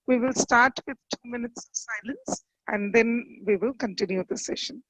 We will start with 2 minutes of silence and then we will continue the session.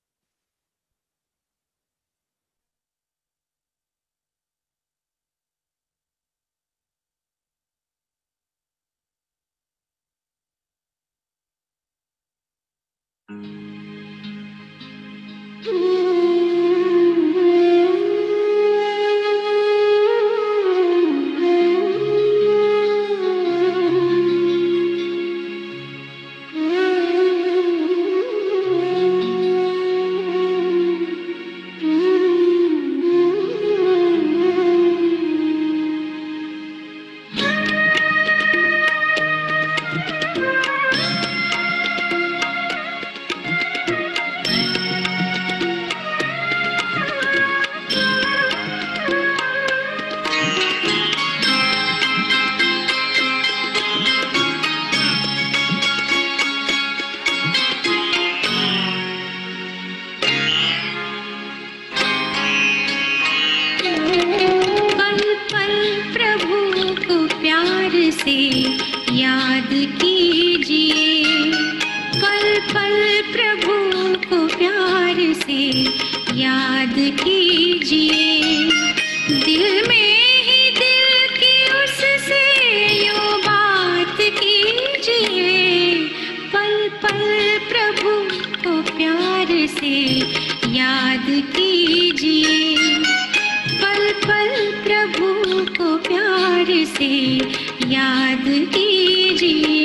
याद कीजिए, पल पल प्रभु को प्यार से याद कीजिए, दिल में ही दिल की उससे यूं बात कीजिए, पल पल प्रभु को प्यार से याद कीजिए, पल पल प्रभु को प्यार से याद कीजिए।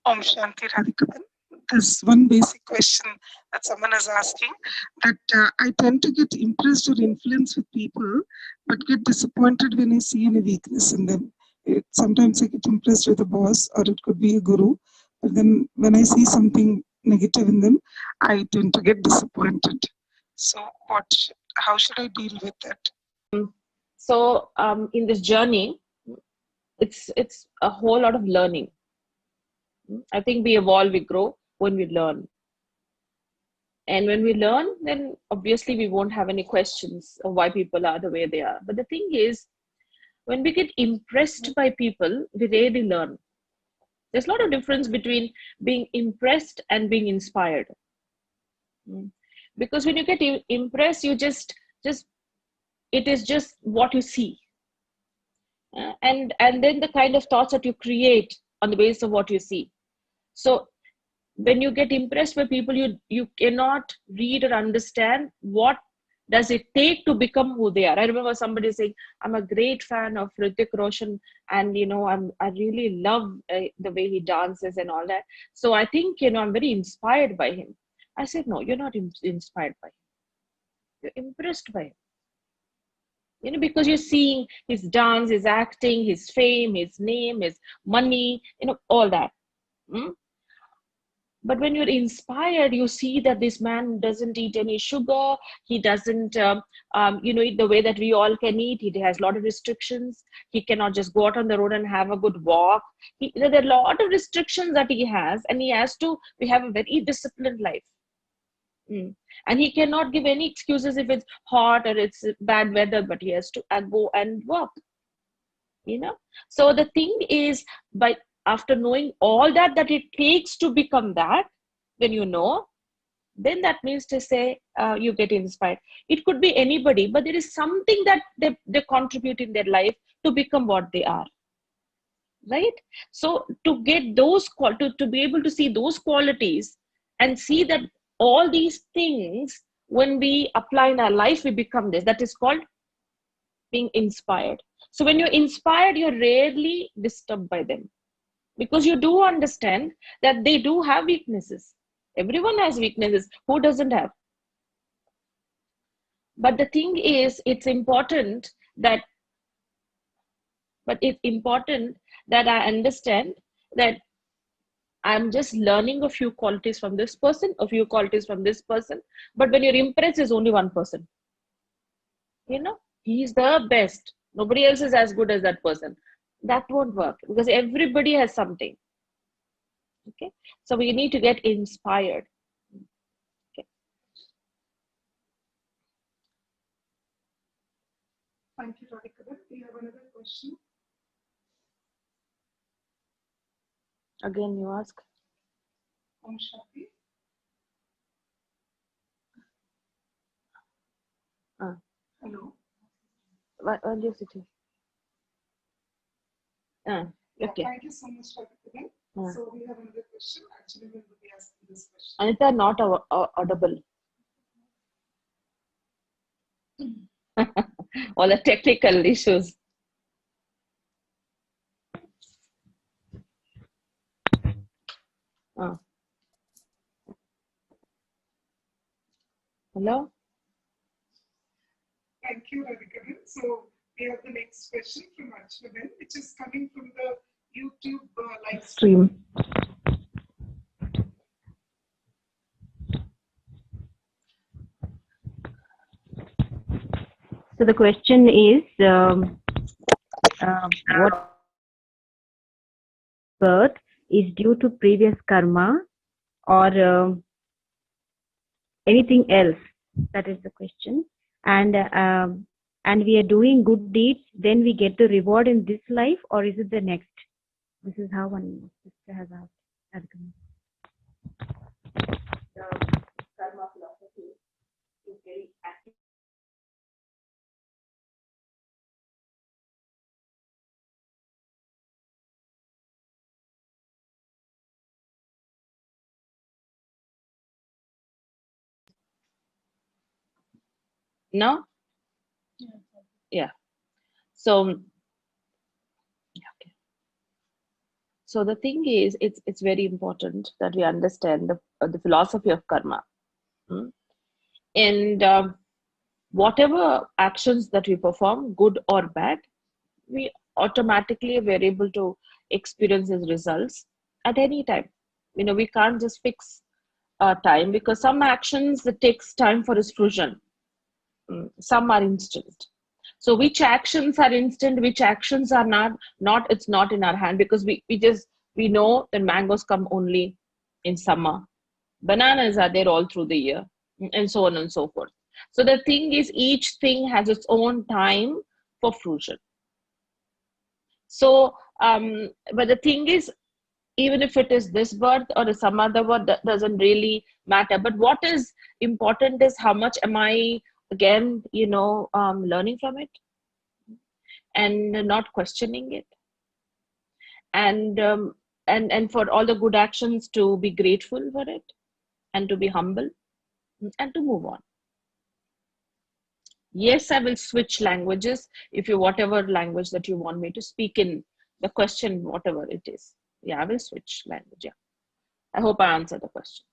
Om Shanti, Radhika. There's one basic question that someone is asking, that I tend to get impressed or influenced with people, but get disappointed when I see any weakness in them. Sometimes I get impressed with a boss, or it could be a guru, but then when I see something negative in them, I tend to get disappointed. So, how should I deal with that? So, in this journey, it's a whole lot of learning. I think we evolve, we grow when we learn. And when we learn, then obviously we won't have any questions of why people are the way they are. But the thing is, when we get impressed by people, we really learn. There's a lot of difference between being impressed and being inspired. Because when you get impressed, you just it is just what you see. And then the kind of thoughts that you create on the basis of what you see. So when you get impressed by people, you cannot read or understand what does it take to become who they are. I remember somebody saying, I'm a great fan of Hrithik Roshan, and I really love the way he dances and all that. So I think I'm very inspired by him. I said, no, you're not inspired by him. You're impressed by him. Because you're seeing his dance, his acting, his fame, his name, his money, all that. But when you're inspired, you see that this man doesn't eat any sugar. He doesn't, eat the way that we all can eat. He has a lot of restrictions. He cannot just go out on the road and have a good walk. There are a lot of restrictions that he has, and we have a very disciplined life. And he cannot give any excuses if it's hot or it's bad weather, but he has to go and work. So the thing is, after knowing all that it takes to become that, when then that means to say you get inspired. It could be anybody, but there is something that they contribute in their life to become what they are. Right? So to get those, to be able to see those qualities and see that all these things, when we apply in our life, we become this. That is called being inspired. So when you're inspired, you're rarely disturbed by them. Because you do understand that they do have weaknesses. Everyone has weaknesses. Who doesn't have? But the thing is, it's important that I understand that I'm just learning a few qualities from this person, a few qualities from this person. But when your impress is only one person, he's the best. Nobody else is as good as that person. That won't work because everybody has something. Okay. So we need to get inspired. Okay. Thank you, Radhika. Do you have another question? Again, you ask. Om Shanti. Hello. What are you sitting? Okay. Thank you so much, Radhika. So we have another question. Actually, we will be asking this question. Anita, not audible. All the technical issues. Hello? Thank you, Radhika. So we have the next question from Achwadan, which is coming from the YouTube live stream. So the question is, what birth is due to previous karma or anything else? That is the question. And we are doing good deeds, then we get the reward in this life, or is it the next? This is how one sister has asked. The karma philosophy is very active. No? Yeah. So, okay. So the thing is, it's very important that we understand the philosophy of karma. And whatever actions that we perform, good or bad, we automatically were able to experience these results at any time. We can't just fix time because some actions it takes time for its fruition. Some are instant. So which actions are instant, which actions are not, it's not in our hand because we know that mangoes come only in summer. Bananas are there all through the year, and so on and so forth. So the thing is, each thing has its own time for fruition. So, but the thing is, even if it is this birth or some other birth, that doesn't really matter. But what is important is how much am I, again, learning from it and not questioning it. And for all the good actions to be grateful for it and to be humble and to move on. Yes, I will switch languages if you, whatever language that you want me to speak in the question, whatever it is. Yeah, I will switch language. Yeah. I hope I answered the question.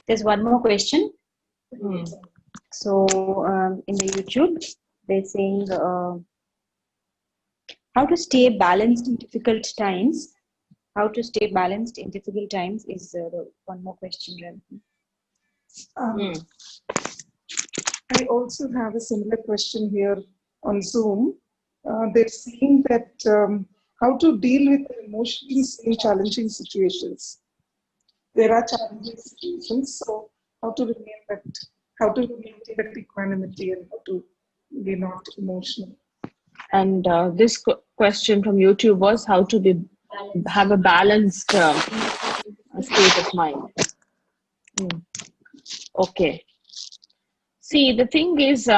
There's one more question. So in the YouTube, they're saying how to stay balanced in difficult times. How to stay balanced in difficult times is the one more question. I also have a similar question here on Zoom. They're saying that how to deal with emotions in challenging situations. There are challenging situations, so how to maintain that equanimity and how to be not emotional. And this question from YouTube was how to have a balanced state of mind. Okay. See, the thing is,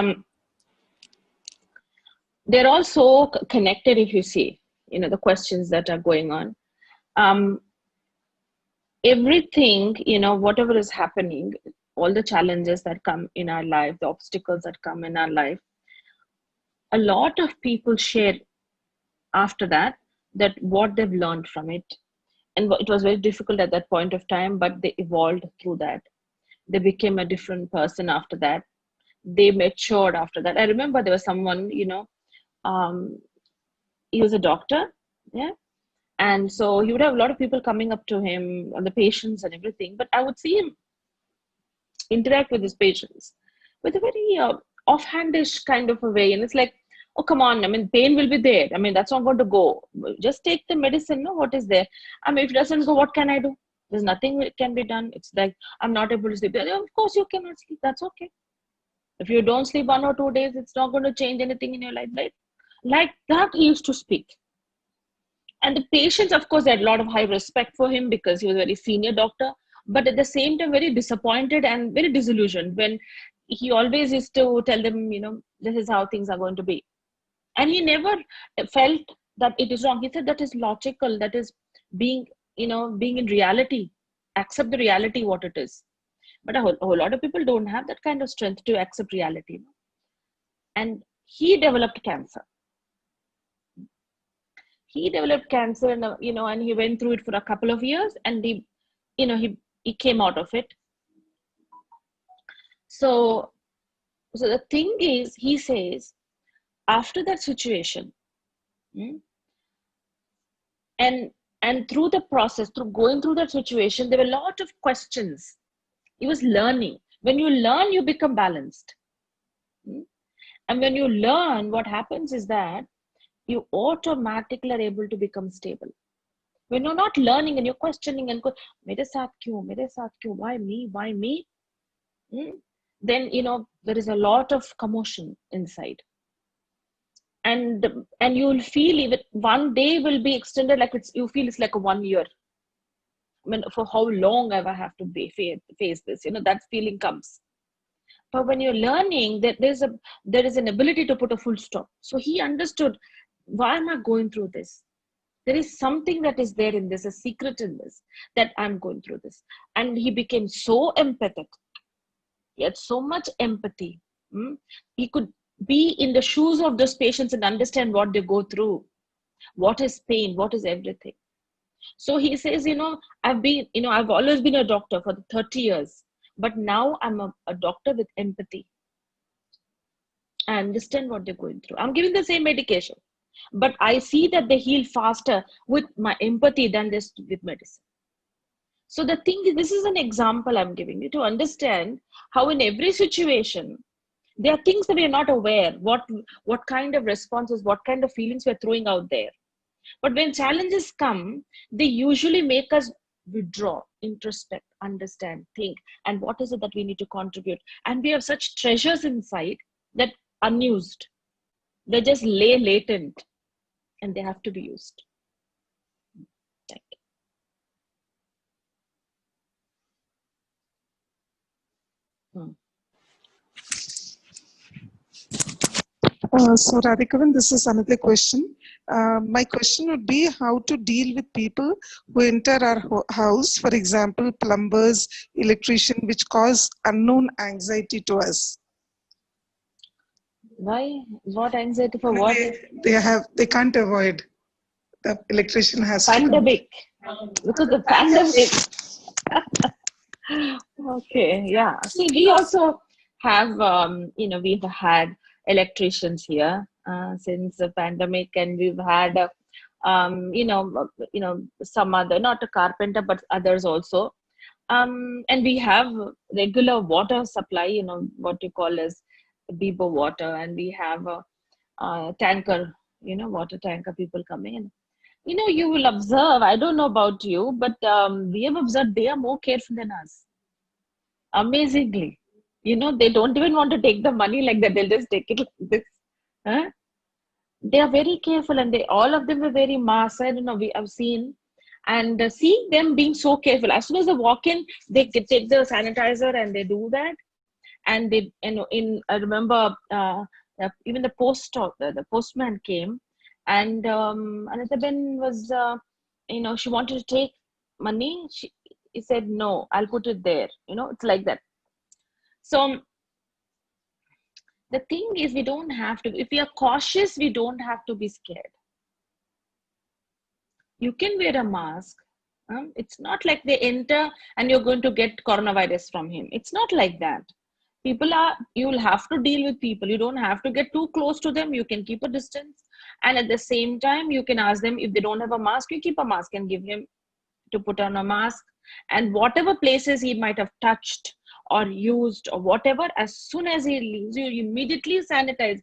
they're all so connected. If you see, the questions that are going on, everything, whatever is happening, all the challenges that come in our life, the obstacles that come in our life, a lot of people share after that what they've learned from it. And it was very difficult at that point of time, but they evolved through that. They became a different person after that. They matured after that. I remember there was someone, he was a doctor, yeah, and so he would have a lot of people coming up to him, the patients and everything. But I would see him interact with his patients with a very offhandish kind of a way, and it's like, oh come on, I mean pain will be there, I mean that's not going to go, just take the medicine, no, what is there, I mean if it doesn't go, what can I do? There's nothing that can be done. It's like, I'm not able to sleep. Of course you cannot sleep, that's okay. If you don't sleep 1 or 2 days, it's not going to change anything in your life, right? Like that he used to speak. And the patients, of course, had a lot of high respect for him because he was a very senior doctor, but at the same time very disappointed and very disillusioned when he always used to tell them, this is how things are going to be. And he never felt that it is wrong. He said that is logical, that is being in reality, accept the reality what it is. But a whole lot of people don't have that kind of strength to accept reality. And he developed cancer. And and he went through it for a couple of years, and he came out of it. So the thing is, he says, after that situation, and through the process, through going through that situation, there were a lot of questions. He was learning. When you learn, you become balanced. And when you learn, what happens is that you automatically are able to become stable. When you're not learning and you're questioning and mere saath kyun, why me, then there is a lot of commotion inside, and you'll feel even one day will be extended, like you feel it's like a 1 year. I mean, for how long ever I have to face this, that feeling comes. But when you're learning, that there is an ability to put a full stop. So he understood, why am I going through this? There is something that is there in this, a secret in this, that I'm going through this. And he became so empathetic. He had so much empathy. He could be in the shoes of those patients and understand what they go through, what is pain, what is everything. So he says, I've always been a doctor for 30 years, but now I'm a doctor with empathy. I understand what they're going through. I'm giving the same medication, but I see that they heal faster with my empathy than just with medicine. So the thing is, this is an example I'm giving you to understand how in every situation, there are things that we are not aware, what kind of responses, what kind of feelings we're throwing out there. But when challenges come, they usually make us withdraw, introspect, understand, think, and what is it that we need to contribute. And we have such treasures inside that unused. They just lay latent and they have to be used. Thank you. So Radhikavan, this is another question. My question would be how to deal with people who enter our house, for example, plumbers, electrician, which cause unknown anxiety to us. Why? What anxiety for what? They can't avoid. The electrician has pandemic. Because the pandemic. Okay, yeah. See, we also have, we've had electricians here since the pandemic, and we've had, some other, not a carpenter, but others also. And we have regular water supply, what you call as Bibo water, and we have a tanker, water tanker people coming in. You will observe, I don't know about you, but we have observed they are more careful than us. Amazingly. They don't even want to take the money like that. They'll just take it like this. Huh? They are very careful, and all of them were very masked. I don't know, I've seen. And seeing them being so careful, as soon as they walk in, they take the sanitizer and they do that. And they, I remember even the postman came, and Anithaben was, she wanted to take money. He said, no, I'll put it there. It's like that. So the thing is, we don't have to, if we are cautious, we don't have to be scared. You can wear a mask. It's not like they enter and you're going to get coronavirus from him. It's not like that. You'll have to deal with people. You don't have to get too close to them. You can keep a distance. And at the same time, you can ask them, if they don't have a mask, you keep a mask and give him to put on a mask. And whatever places he might have touched or used or whatever, as soon as he leaves, you immediately sanitize,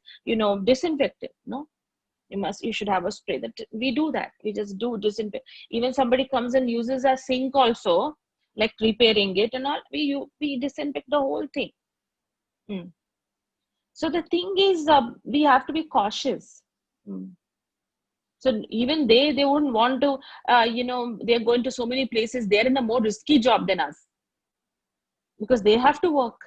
disinfect it. No, you should have a spray. That we do that. We just do disinfect. Even somebody comes and uses a sink also, like repairing it and all, we disinfect the whole thing. So the thing is, we have to be cautious. So even they wouldn't want to, they're going to so many places. They're in a more risky job than us because they have to work,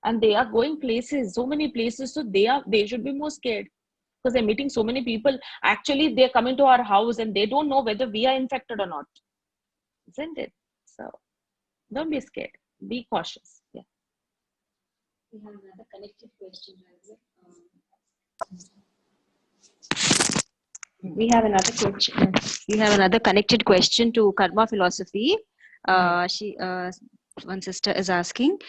and they are going places, so many places. So they should be more scared because they're meeting so many people. Actually, they're coming to our house and they don't know whether we are infected or not, isn't it? So don't be scared. Be cautious. Yeah. We have another connected question. We have another question. We have another connected question to karma philosophy. One sister is asking,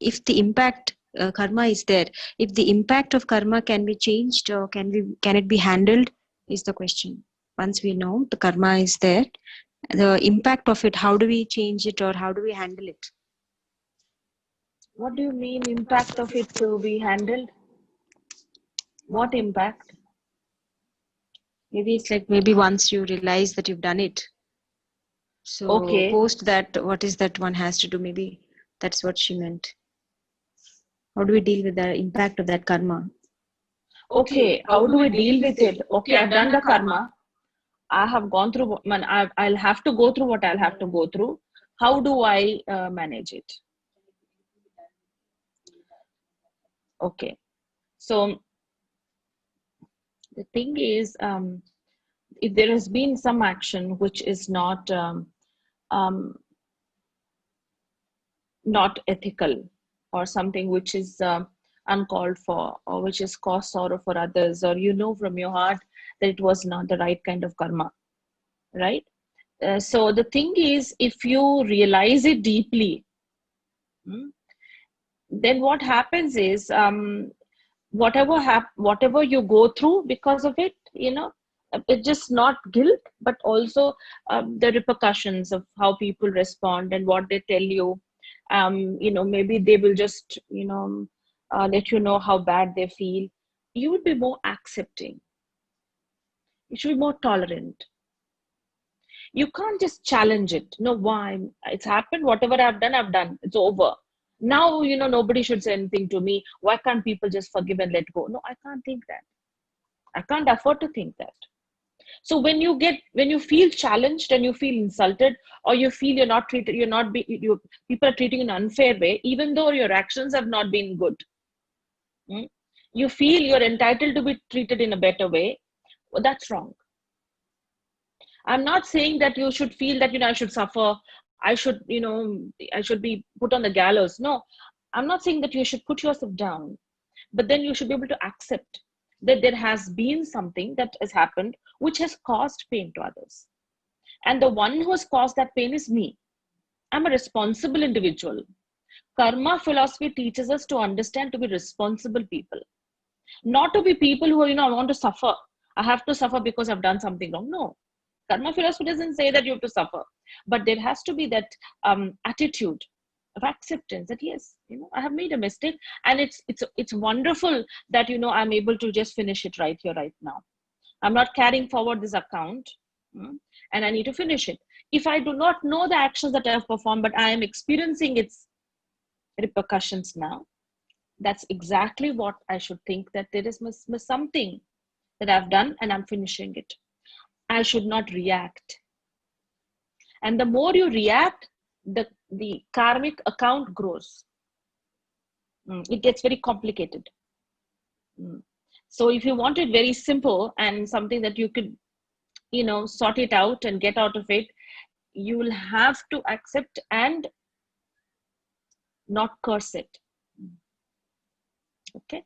if the impact karma is there, if the impact of karma can be changed or can it be handled, is the question. Once we know the karma is there, the impact of it, how do we change it or how do we handle it? What do you mean impact of it to be handled? What impact? Maybe it's like, maybe once you realize that you've done it, so Okay. post that, what is that one has to do? Maybe that's what she meant. How do we deal with the impact of that karma? Okay, how do we deal with it? Okay, I've done the karma. I have gone through, I'll have to go through what I'll have to go through. How do I manage it? Okay, so the thing is, if there has been some action which is not ethical, or something which is uncalled for, or which is cause sorrow for others, or from your heart that it was not the right kind of karma, right? So the thing is, if you realize it deeply, then what happens is, whatever you go through because of it, it's just not guilt, but also the repercussions of how people respond and what they tell you. Maybe they will just let you know how bad they feel. You would be more accepting. You should be more tolerant. You can't just challenge it. No, why? It's happened. Whatever I've done. It's over. Now, nobody should say anything to me. Why can't people just forgive and let go? No, I can't think that. I can't afford to think that. So when you feel challenged and you feel insulted, or you feel you're not treated, people are treating you in an unfair way, even though your actions have not been good, you feel you're entitled to be treated in a better way. Well, that's wrong. I'm not saying that you should feel that, I should suffer. I should be put on the gallows. No, I'm not saying that you should put yourself down, but then you should be able to accept that there has been something that has happened which has caused pain to others. And the one who has caused that pain is me. I'm a responsible individual. Karma philosophy teaches us to understand, to be responsible people, not to be people who, I want to suffer. I have to suffer because I've done something wrong. No, karma philosophy doesn't say that you have to suffer, but there has to be that attitude of acceptance that yes, I have made a mistake, and it's wonderful that I'm able to just finish it right here, right now. I'm not carrying forward this account, and I need to finish it. If I do not know the actions that I have performed, but I am experiencing its repercussions now, that's exactly what I should think, that there is something that I've done and I'm finishing it. I should not react. And the more you react, the karmic account grows. It gets very complicated. So if you want it very simple and something that you could, sort it out and get out of it, you will have to accept and not curse it. Okay.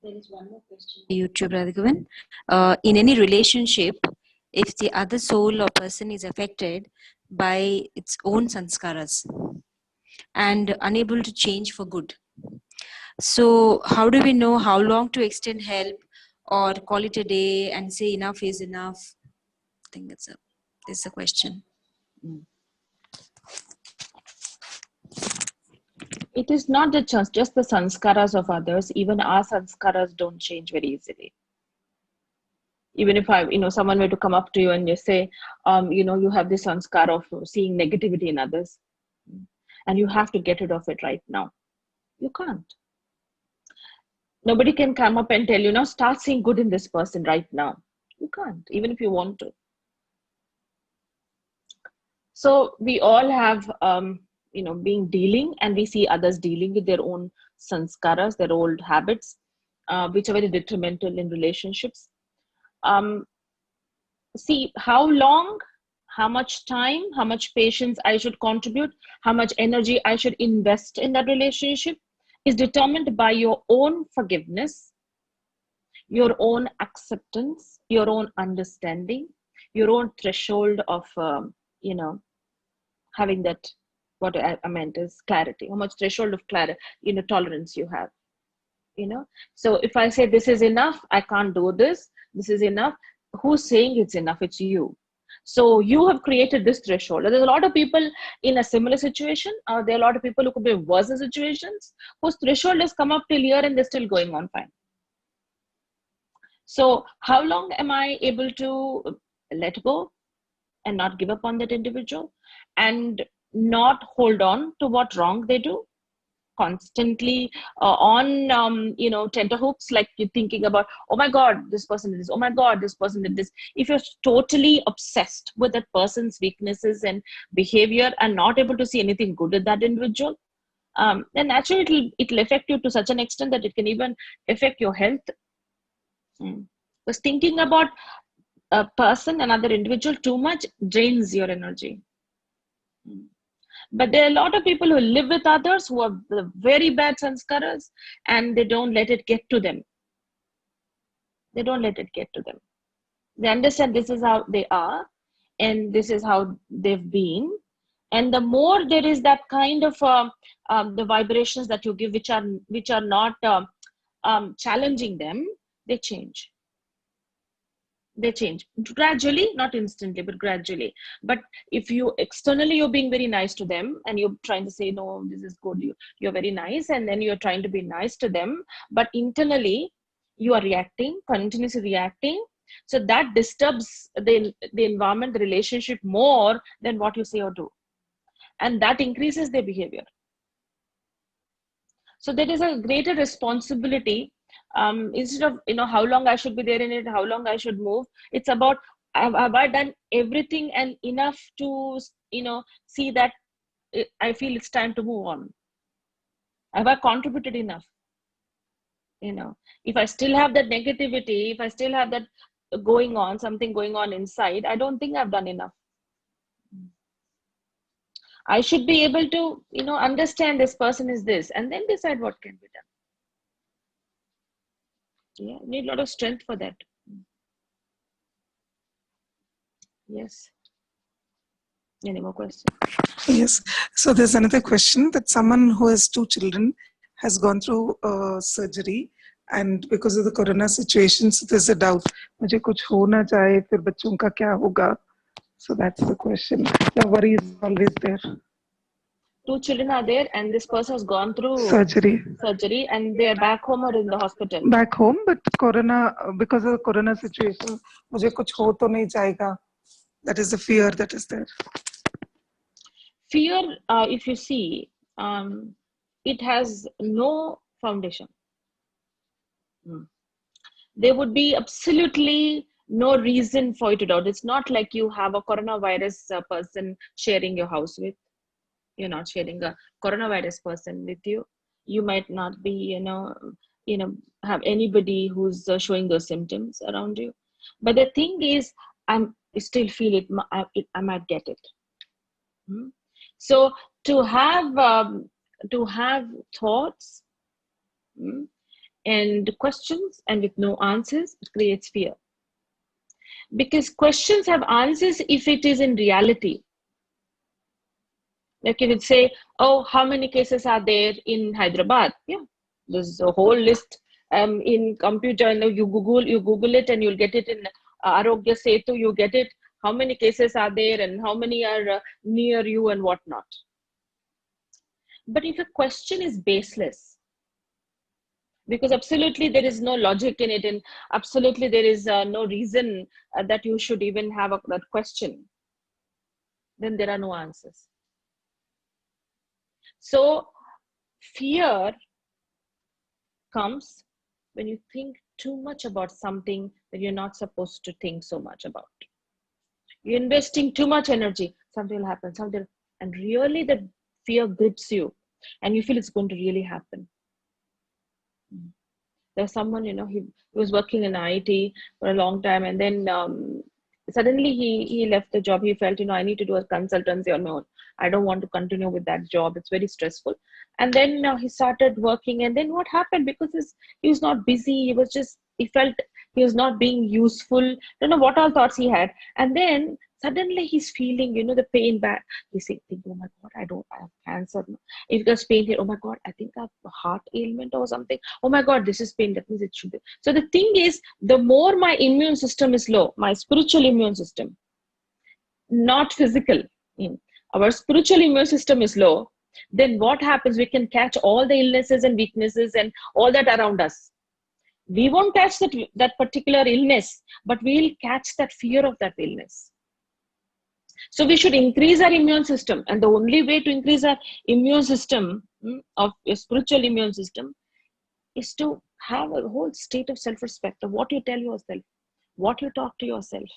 There is one more question. YouTube, Radhika. In any relationship, if the other soul or person is affected by its own sanskaras and unable to change for good, So how do we know how long to extend help or call it a day and say enough is enough? I think this is a question. It is not just the sanskaras of others. Even our sanskaras don't change very easily. Even if someone were to come up to you and you say, you have this sanskar of seeing negativity in others, and you have to get rid of it right now. You can't. Nobody can come up and tell you, now start seeing good in this person right now. You can't, even if you want to. So we all have, being dealing, and we see others dealing with their own sanskaras, their old habits, which are very detrimental in relationships. See how long, how much time, how much patience I should contribute, how much energy I should invest in that relationship is determined by your own forgiveness, your own acceptance, your own understanding, your own threshold of, having that, what I meant is clarity, how much threshold of clarity, tolerance you have. So if I say this is enough, I can't do this, this is enough, who's saying it's enough? It's you. So you have created this threshold. There's a lot of people in a similar situation, or there are a lot of people who could be in worse situations, whose threshold has come up till here and they're still going on fine. So how long am I able to let go and not give up on that individual and not hold on to what wrong they do? Constantly on tenterhooks, like you're thinking about, oh my god, this person did this, oh my god, this person did this. If you're totally obsessed with that person's weaknesses and behavior and not able to see anything good in that individual, then naturally it'll affect you to such an extent that it can even affect your health. Because thinking about a person, another individual too much drains your energy. But there are a lot of people who live with others who are very bad sanskaras, and they don't let it get to them. They don't let it get to them. They understand this is how they are, and this is how they've been. And the more there is that kind of the vibrations that you give, which are not challenging them, they change. They change gradually, not instantly, but gradually. But if you externally you're being very nice to them and you're trying to say, no, this is good, you're very nice, and then you're trying to be nice to them, but internally you are reacting, continuously reacting, so that disturbs the environment, the relationship more than what you say or do, and that increases their behavior. So there is a greater responsibility. Instead of how long I should be there in it, how long I should move, it's about have I done everything and enough to see that I feel it's time to move on. Have I contributed enough? If I still have that negativity, if I still have that something going on inside, I don't think I've done enough. I should be able to understand this person is this, and then decide what can be done. Yeah, need a lot of strength for that. Yes. Any more questions? Yes. So there's another question that someone who has 2 children has gone through surgery, and because of the corona situation, so there's a doubt. मुझे कुछ हो ना जाए, फिर बच्चों का क्या होगा? So that's the question. The worry is always there. 2 children are there, and this person has gone through surgery, and they're back home or in the hospital? Back home, but corona, because of the corona situation, मुझे कुछ हो तो नहीं जाएगा. That is the fear that is there. Fear, if you see, it has no foundation. There would be absolutely no reason for you to doubt. It's not like you have a coronavirus person sharing your house with. You're not sharing a coronavirus person with you. You might not be, have anybody who's showing those symptoms around you. But the thing is, I still feel it. I might get it. So to have thoughts and questions and with no answers, it creates fear. Because questions have answers if it is in reality. Like you would say, oh, how many cases are there in Hyderabad? Yeah, There's a whole list in computer. You Google it, and you'll get it in Arogya Setu. You get it. How many cases are there, and how many are near you, and whatnot. But if a question is baseless, because absolutely there is no logic in it, and absolutely there is no reason that you should even have that question, then there are no answers. So fear comes when you think too much about something that you're not supposed to think so much about. You're investing too much energy, something will happen, and really the fear grips you, and you feel it's going to really happen. There's someone, he was working in IT for a long time, and then suddenly he left the job. He felt, I need to do a consultancy on my own. I don't want to continue with that job. It's very stressful. And then he started working, and then what happened? Because he was not busy. He felt he was not being useful. Don't know what all thoughts he had. And then suddenly he's feeling, the pain back. He's thinking, oh my God, I have cancer. If there's pain here, oh my God, I think I have a heart ailment or something. Oh my God, this is pain. That means it should be. So the thing is, the more my immune system is low, my spiritual immune system, not physical, our spiritual immune system is low, then what happens? We can catch all the illnesses and weaknesses and all that around us. We won't catch that particular illness, but we'll catch that fear of that illness. So we should increase our immune system. And the only way to increase our immune system, of your spiritual immune system, is to have a whole state of self-respect of what you tell yourself, what you talk to yourself.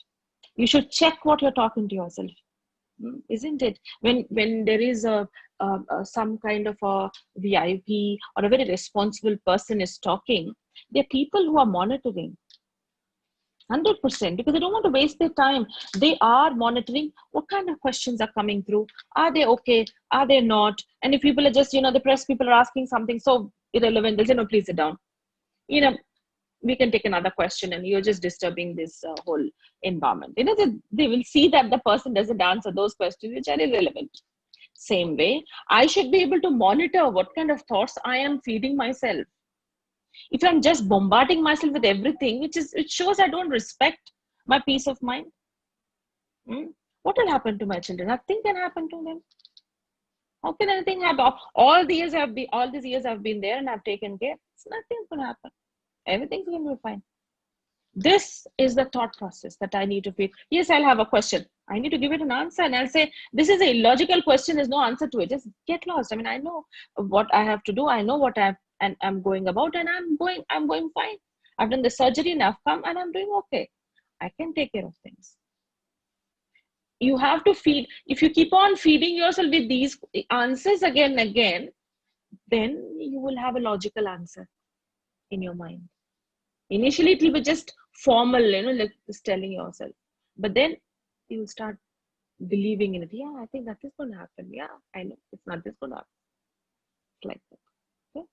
You should check what you're talking to yourself. Isn't it? When there is some kind of a VIP or a very responsible person is talking, there are people who are monitoring 100%, because they don't want to waste their time. They are monitoring what kind of questions are coming through. Are they okay? Are they not? And if people are just, the press people are asking something so irrelevant, they'll say, no, please sit down. We can take another question, and you're just disturbing this whole environment. They will see that the person doesn't answer those questions which are irrelevant. Same way, I should be able to monitor what kind of thoughts I am feeding myself. If I'm just bombarding myself with everything, which shows I don't respect my peace of mind, what will happen to my children? Nothing can happen to them. How can anything happen? All these years I've been there and I've taken care. Nothing's going to happen. Everything's going to be fine. This is the thought process that I need to feed. Yes, I'll have a question. I need to give it an answer, and I'll say, this is a illogical question. There's no answer to it. Just get lost. I know what I have to do. I know what I'm going about, and I'm going fine. I've done the surgery and I've come and I'm doing okay. I can take care of things. You have to feed. If you keep on feeding yourself with these answers again and again, then you will have a logical answer in your mind. Initially, it will be just formal, like just telling yourself. But then you will start believing in it. Yeah, I think that is going to happen. Yeah, I know it's not this going to happen. It's like that. Okay?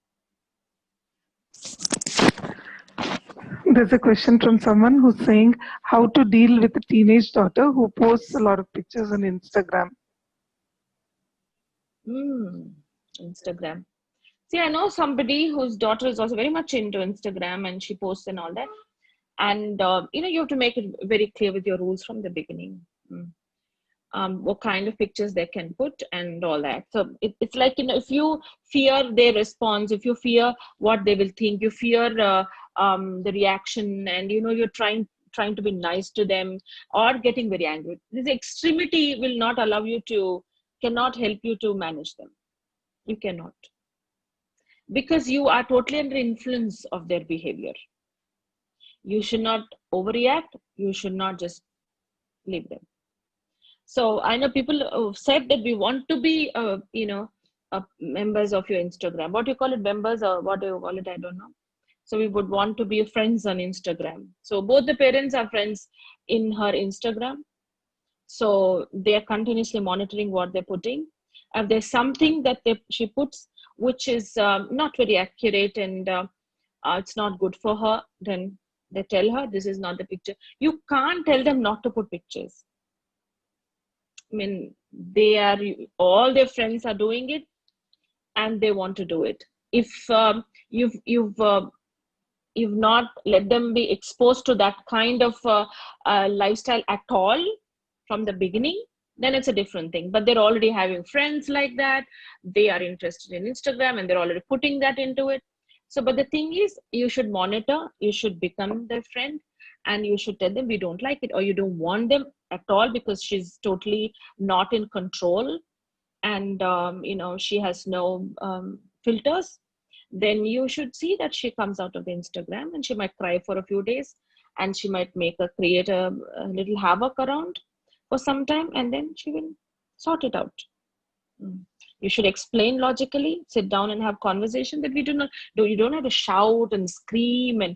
There's a question from someone who's saying how to deal with a teenage daughter who posts a lot of pictures on Instagram. Instagram. See, I know somebody whose daughter is also very much into Instagram, and she posts and all that. And, you have to make it very clear with your rules from the beginning. What kind of pictures they can put and all that. So it's like, if you fear their response, if you fear what they will think, you fear the reaction, and, you're trying to be nice to them or getting very angry. This extremity will not allow you cannot help you to manage them. You cannot. Because you are totally under influence of their behavior. You should not overreact. You should not just leave them. So I know people said that we want to be, members of your Instagram. What do you call it, members, or what do you call it? I don't know. So we would want to be friends on Instagram. So both the parents are friends in her Instagram. So they are continuously monitoring what they're putting. If there's something that she puts which is not very accurate and it's not good for her, then they tell her this is not the picture. You can't tell them not to put pictures. I mean, all their friends are doing it and they want to do it. if you've not let them be exposed to that kind of lifestyle at all from the beginning, then it's a different thing. But they're already having friends like that, they are interested in Instagram, and they're already putting that into it. So but the thing is, you should monitor, you should become their friend, and you should tell them we don't like it, or you don't want them at all because she's totally not in control, and she has no filters. Then you should see that she comes out of the Instagram, and she might cry for a few days, and she might create a little havoc around for some time, and then she will sort it out. You should explain logically, sit down and have conversation, that you don't have to shout and scream and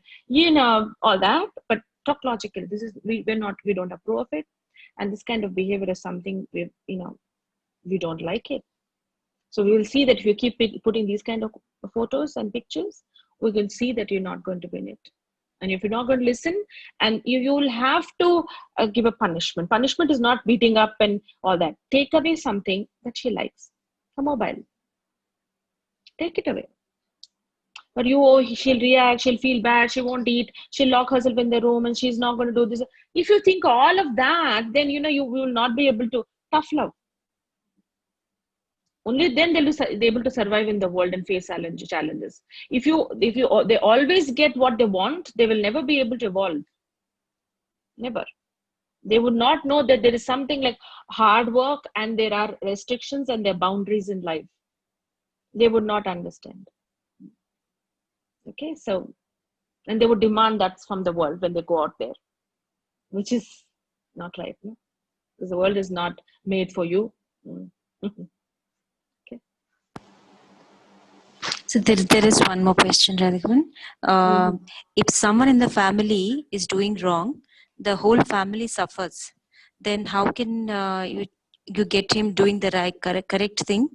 all that, but talk logically. We don't approve of it, and this kind of behavior is something we don't like it. So we will see that if you keep putting these kind of photos and pictures, we will see that you're not going to win it. And if you're not going to listen, and you will have to give a punishment. Punishment is not beating up and all that. Take away something that she likes. A mobile. Take it away. But she'll react, she'll feel bad, she won't eat, she'll lock herself in the room, and she's not going to do this. If you think all of that, then you will not be able to tough love. Only then they'll be able to survive in the world and face challenges. If they always get what they want, they will never be able to evolve. Never. They would not know that there is something like hard work, and there are restrictions and there are boundaries in life. They would not understand. Okay, so, and they would demand that from the world when they go out there, which is not right, no? Because the world is not made for you. So there is one more question, Radhika. If someone in the family is doing wrong, the whole family suffers. Then how can you get him doing the correct thing,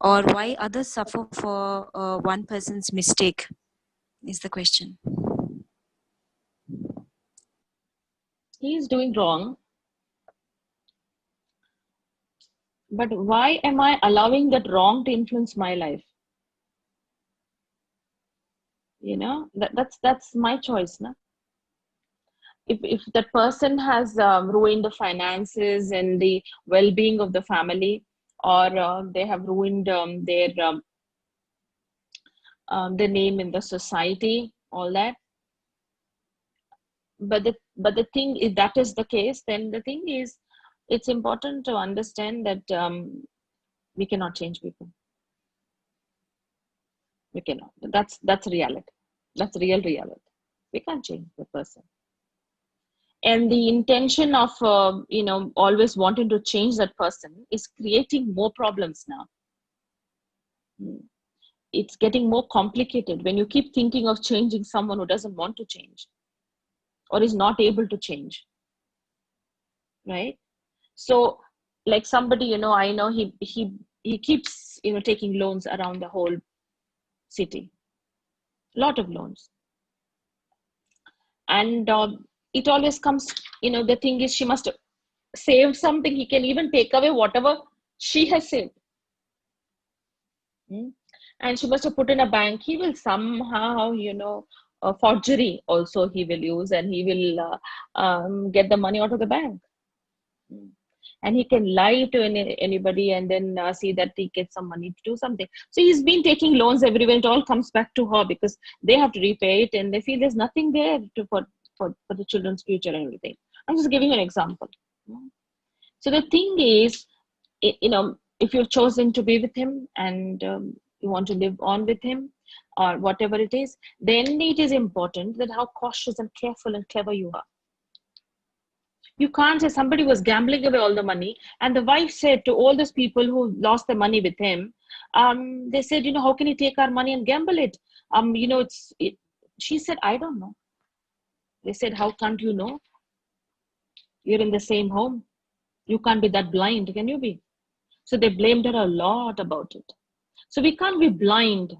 or why others suffer for one person's mistake? Is the question. He is doing wrong, but why am I allowing that wrong to influence my life? That's my choice, na? If that person has ruined the finances and the well-being of the family, or they have ruined their name in the society, all that. But the thing, if that is the case, then the thing is, it's important to understand that we cannot change people. We cannot. That's reality. That's real reality. We can't change the person. And the intention of always wanting to change that person is creating more problems now. It's getting more complicated when you keep thinking of changing someone who doesn't want to change or is not able to change, right? So like somebody, I know he keeps taking loans around the whole city, lot of loans, and it always comes, the thing is, she must save something. He can even take away whatever she has saved, and she must have put in a bank. He will somehow, forgery also he will use, and he will get the money out of the bank. And he can lie to anybody, and then see that he gets some money to do something. So he's been taking loans everywhere. It all comes back to her because they have to repay it, and they feel there's nothing there for the children's future and everything. I'm just giving an example. So the thing is, if you've chosen to be with him, and you want to live on with him, or whatever it is, then it is important that how cautious and careful and clever you are. You can't say somebody was gambling away all the money, and the wife said to all those people who lost their money with him, they said, how can you take our money and gamble it? She said, I don't know. They said, how can't you know? You're in the same home. You can't be that blind, can you be? So they blamed her a lot about it. So we can't be blind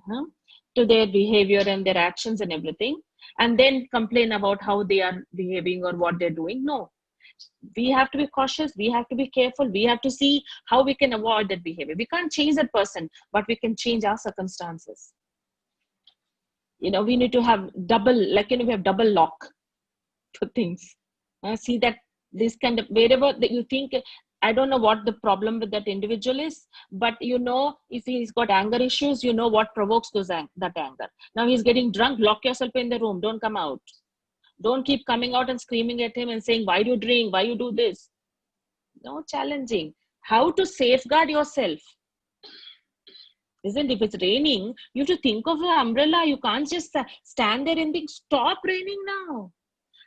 to their behavior and their actions and everything, and then complain about how they are behaving or what they're doing. No. We have to be cautious, we have to be careful, we have to see how we can avoid that behavior. We can't change that person, but we can change our circumstances. We need to have double, like, we have double lock for things. See that this kind of, wherever that you think, I don't know what the problem with that individual is, but if he's got anger issues, what provokes that anger. Now he's getting drunk, lock yourself in the room, don't come out. Don't keep coming out and screaming at him and saying, why do you drink, why you do this. No, challenging how to safeguard yourself. Isn't, if it's raining, you have to think of an umbrella. You can't just stand there and think, stop raining now,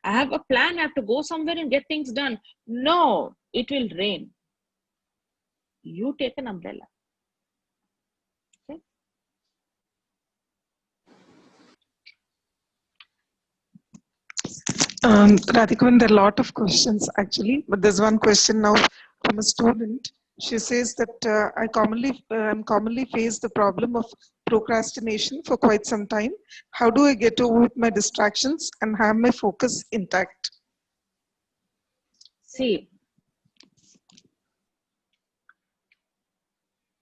I have a plan, I have to go somewhere and get things done. No, it will rain. You take an umbrella. Okay? Radhika, there are a lot of questions actually, but there's one question now from a student. She says that I commonly face the problem of procrastination for quite some time. How do I get over my distractions and have my focus intact? See,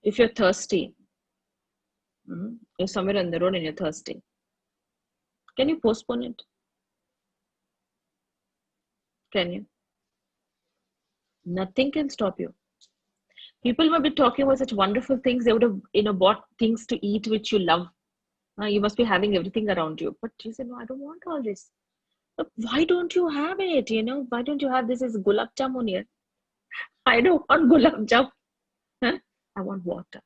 if you're thirsty, you're somewhere on the road and you're thirsty, can you postpone it? Can you? Nothing can stop you. People might be talking about such wonderful things. They would have, bought things to eat which you love. You must be having everything around you. But you said, no, I don't want all this. But why don't you have it? Why don't you have this as gulab jamun here? I don't want gulab jamun. Huh? I want water.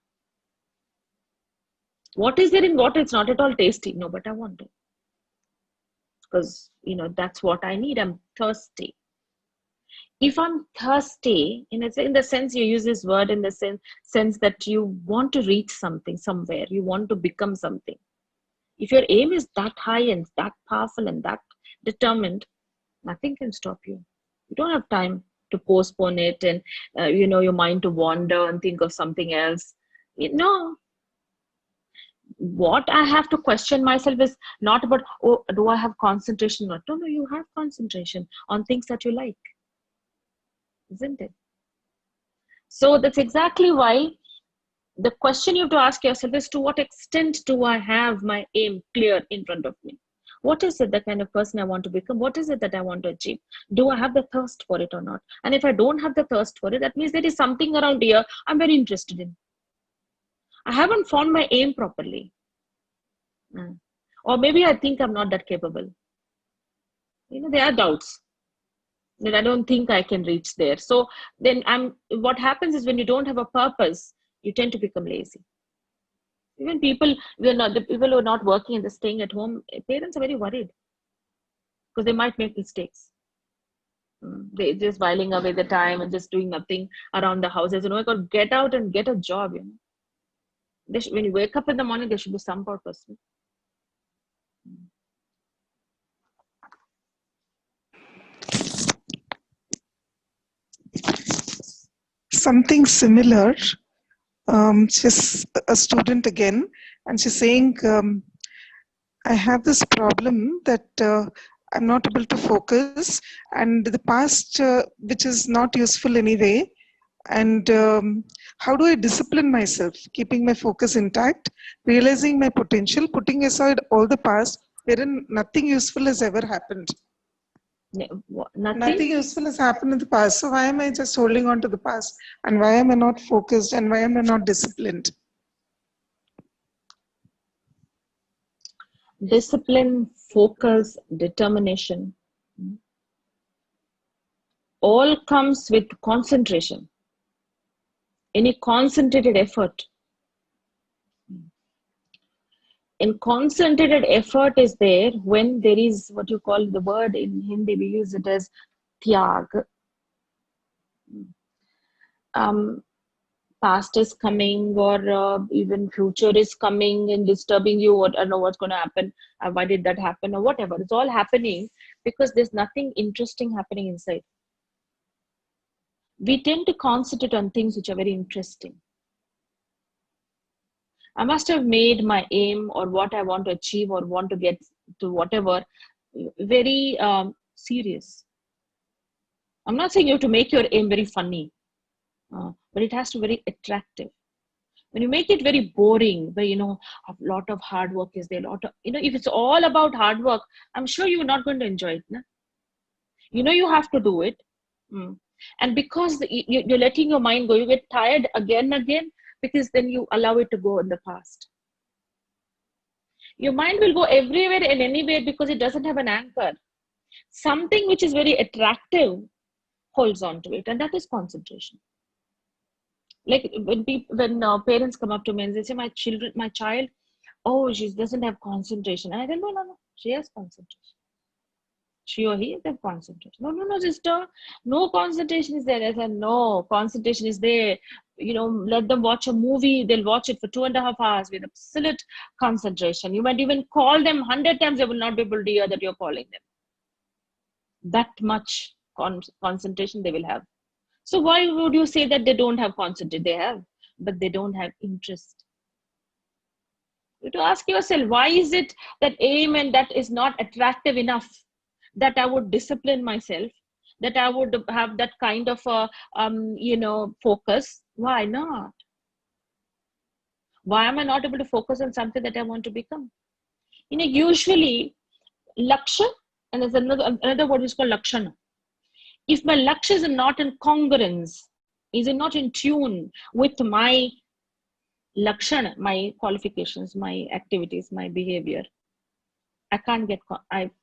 What is there in water? It's not at all tasty. No, but I want it. Because, that's what I need. I'm thirsty. If I'm thirsty, in the sense you use this word in the sense that you want to reach something somewhere, you want to become something. If your aim is that high and that powerful and that determined, nothing can stop you. You don't have time to postpone it and, your mind to wander and think of something else. What I have to question myself is not about, oh, do I have concentration or not? No, you have concentration on things that you like. Isn't it? So that's exactly why the question you have to ask yourself is, to what extent do I have my aim clear in front of me? What is it, the kind of person I want to become? What is it that I want to achieve? Do I have the thirst for it or not? And if I don't have the thirst for it, that means there is something around here I'm very interested in. I haven't found my aim properly. Or maybe I think I'm not that capable. There are doubts that I don't think I can reach there. So then what happens is, when you don't have a purpose, you tend to become lazy. Even the people who are not working and they're staying at home, parents are very worried because they might make mistakes. They're just whiling away the time and just doing nothing around the house. As you know, get out and get a job. When you wake up in the morning, there should be some purpose. Something similar. She's a student again, and she's saying, I have this problem that I'm not able to focus, and the past, which is not useful anyway. And how do I discipline myself, keeping my focus intact, realizing my potential, putting aside all the past wherein nothing useful has ever happened? Nothing useful has happened in the past. So why am I just holding on to the past? And why am I not focused? And why am I not disciplined? Discipline, focus, determination, all comes with concentration. Any concentrated effort. And concentrated effort is there when there is what you call, the word in Hindi, we use it as tyag. Past is coming, or even future is coming and disturbing you. I don't know what's going to happen. Why did that happen, or whatever? It's all happening because there's nothing interesting happening inside. We tend to concentrate on things which are very interesting. I must have made my aim, or what I want to achieve or want to get to, whatever, very serious. I'm not saying you have to make your aim very funny, but it has to be very attractive. When you make it very boring, where a lot of hard work is there, a lot of, if it's all about hard work, I'm sure you're not going to enjoy it. Na? You have to do it. And because you're letting your mind go, you get tired again and again, because then you allow it to go in the past. Your mind will go everywhere and anywhere because it doesn't have an anchor. Something which is very attractive holds on to it, and that is concentration. Like when parents come up to me and they say, my child, oh, she doesn't have concentration. And I tell, no, she has concentration. She or he have concentration. No, sister, no concentration is there. I said, no, concentration is there. Let them watch a movie. They'll watch it for 2.5 hours with absolute concentration. You might even call them 100 times. They will not be able to hear that you're calling them. That much concentration they will have. So why would you say that they don't have concentration? They have, but they don't have interest. You have to ask yourself, why is it that aim and that is not attractive enough that I would discipline myself, that I would have that kind of focus? Why not? Why am I not able to focus on something that I want to become? Usually laksha, and there's another word is called lakshana. If my laksha is not in congruence, is it not in tune with my lakshana, my qualifications, my activities, my behavior, I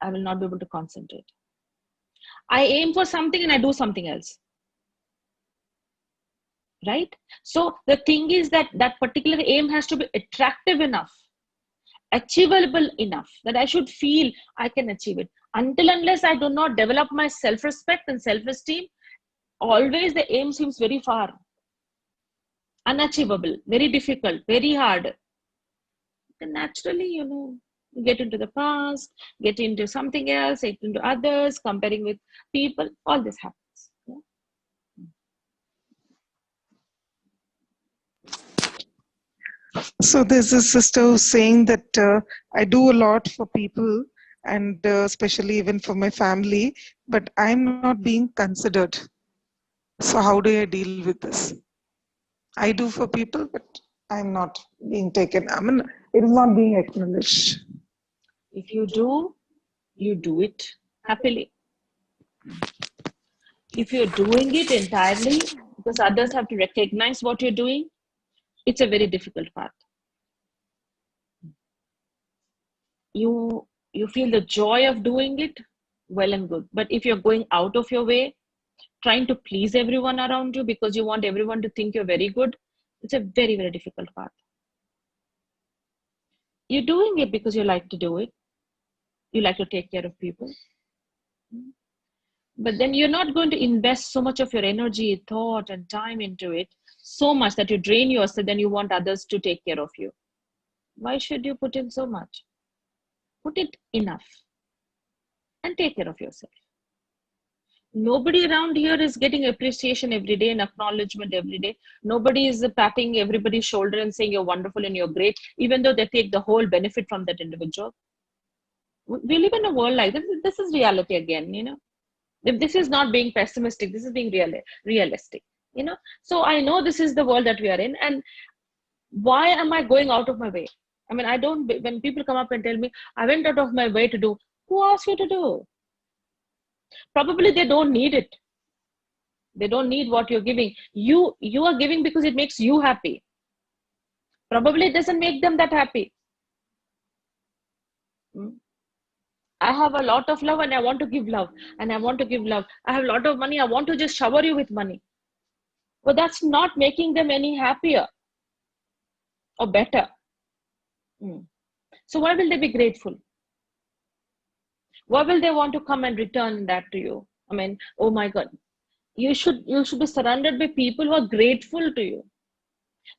will not be able to concentrate. I aim for something and I do something else. Right? So the thing is that particular aim has to be attractive enough, achievable enough, that I should feel I can achieve it. Unless I do not develop my self-respect and self-esteem, always the aim seems very far, unachievable, very difficult, very hard. Then naturally, you get into the past, get into something else, get into others, comparing with people, all this happens. So there's a sister who's saying that I do a lot for people, and especially even for my family, but I'm not being considered. So how do I deal with this? I do for people, but I'm not being taken. I mean, it is not being acknowledged. If you do it happily. If you're doing it entirely because others have to recognize what you're doing, it's a very difficult path. You feel the joy of doing it, well and good. But if you're going out of your way, trying to please everyone around you because you want everyone to think you're very good, it's a very, very difficult path. You're doing it because you like to do it. You like to take care of people. But then you're not going to invest so much of your energy, thought, and time into it, so much that you drain yourself, then you want others to take care of you. Why should you put in so much? Put it enough and take care of yourself. Nobody around here is getting appreciation every day and acknowledgement every day. Nobody is patting everybody's shoulder and saying you're wonderful and you're great, even though they take the whole benefit from that individual. We live in a world like this. This is reality again, If this is not being pessimistic, this is being realistic, So I know this is the world that we are in, and why am I going out of my way? I mean, when people come up and tell me, I went out of my way to do, who asked you to do? Probably they don't need it. They don't need what you're giving. You are giving because it makes you happy. Probably it doesn't make them that happy. I have a lot of love and I want to give love. And I want to give love. I have a lot of money. I want to just shower you with money. But that's not making them any happier or better. So why will they be grateful? Why will they want to come and return that to you? I mean, oh my God. You should be surrounded by people who are grateful to you.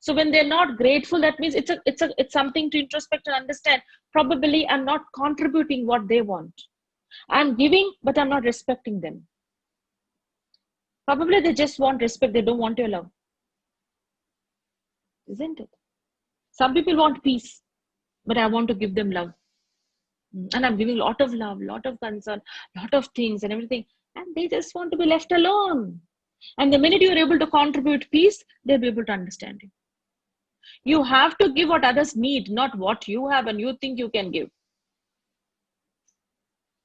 So when they're not grateful, that means it's something to introspect and understand. Probably I'm not contributing what they want. I'm giving, but I'm not respecting them. Probably they just want respect. They don't want your love. Isn't it? Some people want peace, but I want to give them love. And I'm giving a lot of love, lot of concern, lot of things and everything. And they just want to be left alone. And the minute you're able to contribute peace, they'll be able to understand you. You have to give what others need, not what you have and you think you can give.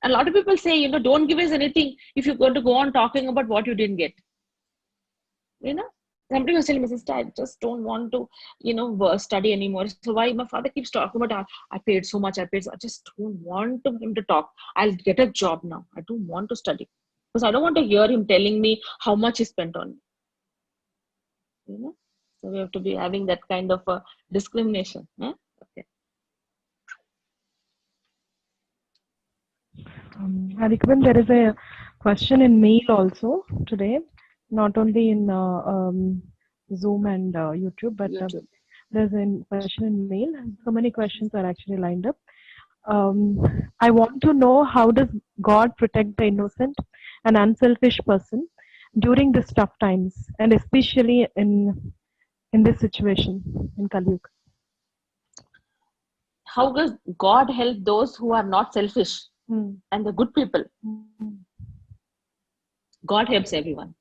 A lot of people say, don't give us anything if you're going to go on talking about what you didn't get. Somebody was telling me, sister, I just don't want to, study anymore. So why my father keeps talking about, I paid so much, I just don't want him to talk. I'll get a job now. I don't want to study because I don't want to hear him telling me how much he spent on me. So we have to be having that kind of a discrimination. Huh? Okay. Radhika, there is a question in mail also today, not only in Zoom and YouTube, but there's a question in mail. So many questions are actually lined up. I want to know, how does God protect the innocent and unselfish person during these tough times, and especially in this situation in Kali Yuga? How does God help those who are not selfish and the good people? God helps everyone.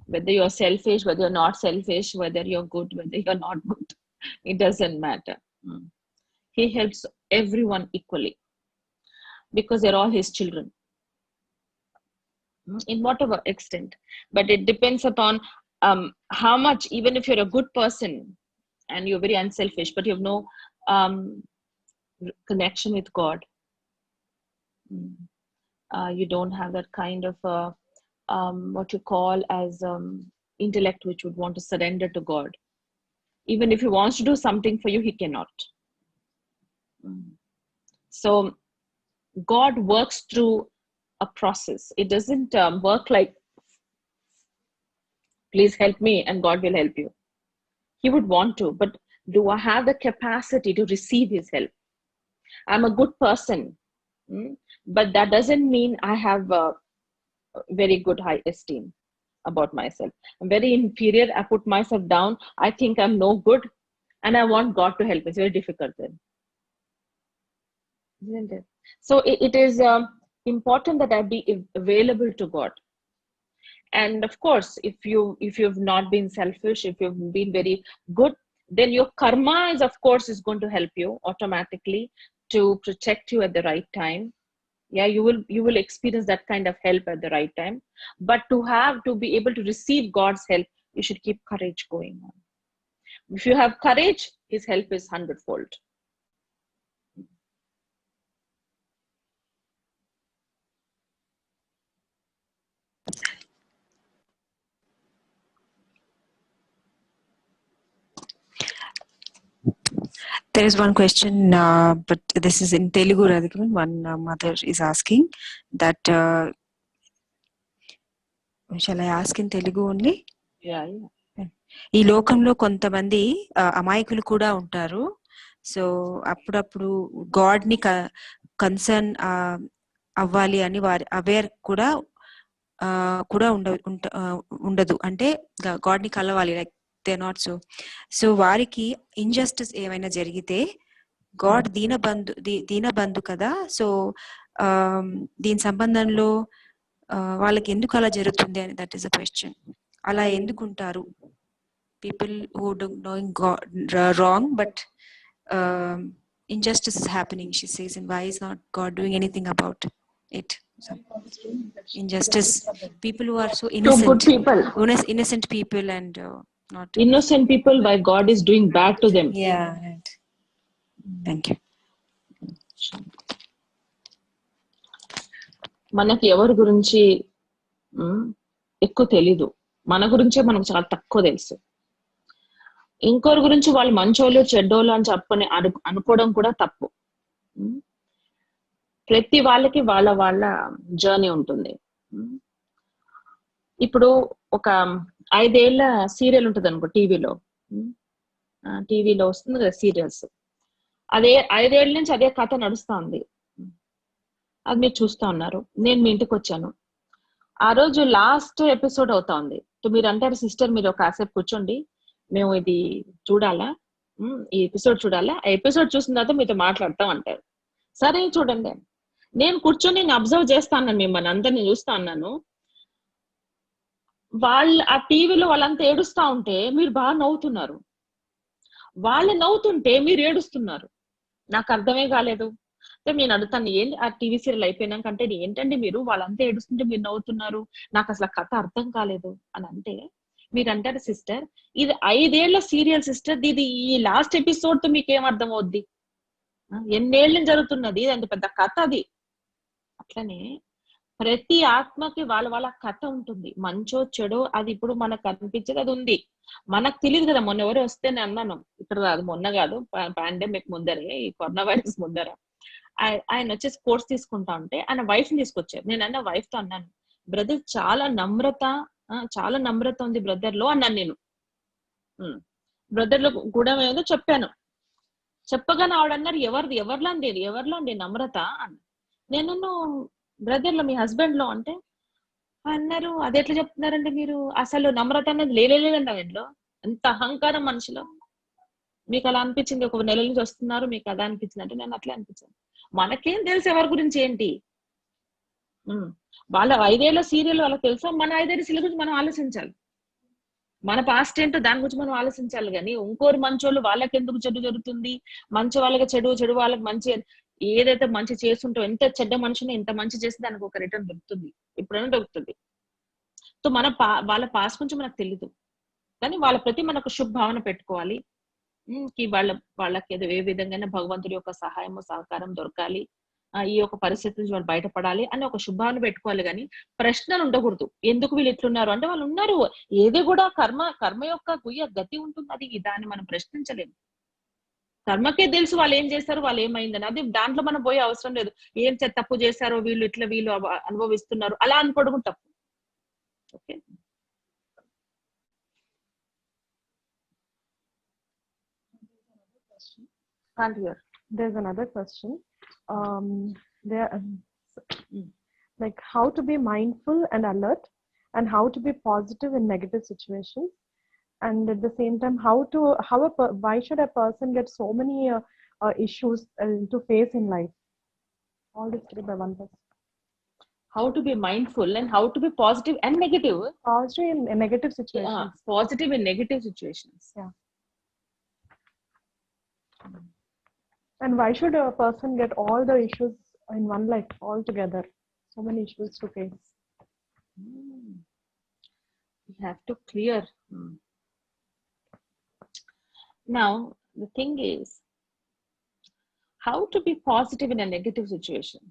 Whether you're selfish, whether you're not selfish, whether you're good, whether you're not good, it doesn't matter. He helps everyone equally because they're all his children, in whatever extent. But it depends upon how much, even if you're a good person and you're very unselfish, but you have no connection with God, you don't have that kind of what you call as intellect which would want to surrender to God. Even if he wants to do something for you, he cannot. So God works through a process. It doesn't work like, please help me and God will help you. He would want to, but do I have the capacity to receive his help? I'm a good person, but that doesn't mean I have a very good high esteem about myself. I'm very inferior. I put myself down. I think I'm no good and I want God to help me. It's very difficult then, isn't it? So it is important that I be available to God. And of course, if you've not been selfish, if you've been very good, then your karma is, of course, is going to help you automatically to protect you at the right time. Yeah, you will experience that kind of help at the right time. But to be able to receive God's help, you should keep courage going on. If you have courage, his help is 100-fold. There is one question, but this is in Telugu, Radhika. One mother is asking that, shall I ask in Telugu only? Yeah. ఈ లోకంలో కొంతమంది అమాయకులు కూడా ఉంటారు. So అప్పుడప్పుడు God ని concern అవ్వాలి అని వారి అవేర్ కూడా ఉండదు. అంటే గాడ్ ని కలవాలి, లైక్ దే నాట్ సో వారికి ఇంజస్టిస్ ఏమైనా జరిగితే గాడ్ దీనబంధు కదా. సో దీని సంబంధంలో వాళ్ళకి ఎందుకు అలా జరుగుతుంది అని, దట్ ఈస్ అ క్వశ్చన్. అలా ఎందుకుంటారు people who do knowing God wrong, but injustice is happening, she says, and why is not God doing anything about it? So, injustice, people who are so innocent, good people, innocent people, and not innocent people, why God is doing bad to them. Yeah, right. Thank you. మనకి ఎవరి గురించి ఎక్కువ తెలీదు, మన గురించే మనకు చాలా తక్కువ తెలుసు. ఇంకోరి గురించి వాళ్ళు మంచోళ్ళు చెడ్డోళ్ళు అని చెప్పని అనుకోవడం కూడా తప్పు. ప్రతి వాళ్ళకి వాళ్ళ జర్నీ ఉంటుంది. ఇప్పుడు ఒక 5 ఏళ్ల సీరియల్ ఉంటుంది అనుకో, టీవీలో వస్తుంది కదా సీరియల్స్. అదే 5 ఏళ్ల నుంచి అదే కథ నడుస్తా ఉంది, అది మీరు చూస్తా ఉన్నారు. నేను మీ ఇంటికి వచ్చాను, ఆ రోజు లాస్ట్ ఎపిసోడ్ అవుతా ఉంది. మీరు అంటారు, సిస్టర్ మీరు ఒక కాసేపు కూర్చోండి, మేము ఇది చూడాలా, ఈ ఎపిసోడ్ చూడాలా, ఆ ఎపిసోడ్ చూసిన తర్వాత మీతో మాట్లాడతాం అంటారు. సరే చూడండి. నేను కూర్చొని నేను అబ్జర్వ్ చేస్తా అన్నాను, మిమ్మల్ని అందరినీ చూస్తా అన్నాను. వాళ్ళు ఆ టీవీలో వాళ్ళంతా ఏడుస్తా ఉంటే మీరు బాగా నవ్వుతున్నారు. వాళ్ళు నవ్వుతుంటే మీరు ఏడుస్తున్నారు. నాకు అర్థమే కాలేదు. అంటే నేను అడుగుతాను, ఏంటి ఆ టీవీ సీరియల్ అయిపోయినాక, అంటే ఏంటండి మీరు వాళ్ళంతా ఏడుస్తుంటే మీరు నవ్వుతున్నారు, నాకు అసలు ఆ కథ అర్థం కాలేదు అని అంటే, మీరు అంటారు సిస్టర్ ఇది 5 ఏళ్ల సీరియల్ సిస్టర్, ఇది ఈ లాస్ట్ ఎపిసోడ్ తో మీకేం అర్థం అవుద్ది, ఎన్నేళ్ళ జరుగుతున్నది, అంత పెద్ద కథ అది. అట్లనే ప్రతి ఆత్మకి వాళ్ళ వాళ్ళ కథ ఉంటుంది, మంచో చెడో అది ఇప్పుడు మనకు అనిపించేది అది ఉంది, మనకు తెలియదు కదా. మొన్న ఎవరు వస్తే నేను అన్నాను, ఇక్కడ కాదు మొన్న కాదు, పాండమిక్ ముందరే, ఈ కరోనా వైరస్ ముందర ఆయన వచ్చేసి కోర్స్ తీసుకుంటా ఉంటే ఆయన వైఫ్ ని తీసుకొచ్చారు. నేను అన్న వైఫ్ తో అన్నాను, బ్రదర్ చాలా నమ్రత, చాలా నమ్రత ఉంది బ్రదర్ లో అన్నాను నేను. బ్రదర్ లో కూడా ఏదో చెప్పాను. చెప్పగానే ఆవిడ అన్నారు, ఎవరిలో అండి నమ్రత అన్న. నేను బ్రదర్ లో మీ హస్బెండ్ లో అంటే అన్నారు, అది ఎట్లా చెప్తున్నారండి మీరు, అసలు నమ్రత అనేది లేదండి ఆవిడలో, ఎంత అహంకారం మనిషిలో. మీకు అలా అనిపించింది, ఒక నెల నుంచి వస్తున్నారు మీకు అలా అనిపించింది అంటే, నేను అట్లే అనిపించాను. మనకేం తెలుసు ఎవరి గురించి ఏంటి, వాళ్ళ 5 ఏళ్ల సీరియల్ వాళ్ళకి తెలుసా, మన 5 ఏళ్ల సీరియల్ గురించి మనం ఆలోచించాలి, మన పాస్ట్ ఏంటో దాని గురించి మనం ఆలోచించాలి. కానీ ఇంకోరు మంచోళ్ళు వాళ్ళకి ఎందుకు చెడు జరుగుతుంది, మంచి వాళ్ళకి చెడు వాళ్ళకి మంచి, ఏదైతే మంచి చేస్తుంటో, ఎంత చెడ్డ మనిషిని ఎంత మంచి చేస్తే దానికి ఒక రిటర్న్ దొరుకుతుంది, ఎప్పుడైనా దొరుకుతుంది. సో వాళ్ళ పాస్ట్ గురించి మనకు తెలీదు, కానీ వాళ్ళ ప్రతి మనకు శుభ భావన పెట్టుకోవాలి. వాళ్ళకి ఏదో ఏ విధంగా భగవంతుడి యొక్క సహాయము సహకారం దొరకాలి, ఈ యొక్క పరిస్థితి నుంచి వాళ్ళు బయటపడాలి అని ఒక శుభాన్ని పెట్టుకోవాలి. కానీ ప్రశ్నలు ఉండకూడదు, ఎందుకు వీళ్ళు ఎట్లున్నారు అంటే, వాళ్ళు ఉన్నారు, ఏది కూడా కర్మ యొక్క గుయ్య గతి ఉంటుంది, అది దాన్ని మనం ప్రశ్నించలేము. కర్మకే తెలుసు వాళ్ళు ఏం చేస్తారు, వాళ్ళు ఏమైందని, అది దాంట్లో మనం పోయే అవసరం లేదు. ఏం తప్పు చేశారో వీళ్ళు అనుభవిస్తున్నారు అలా అనుకోవడం తప్పు. Okay, can't hear. There's another question. There, like how to be mindful and alert, and how to be positive in negative situations, and at the same time, why should a person get so many issues to face in life? All this three by one person. How to be mindful and how to be positive and negative. Positive in negative situations. Positive in negative situations. Yeah. And why should a person get all the issues in one life all together? So many issues to face. We have to clear. Now, the thing is, how to be positive in a negative situation?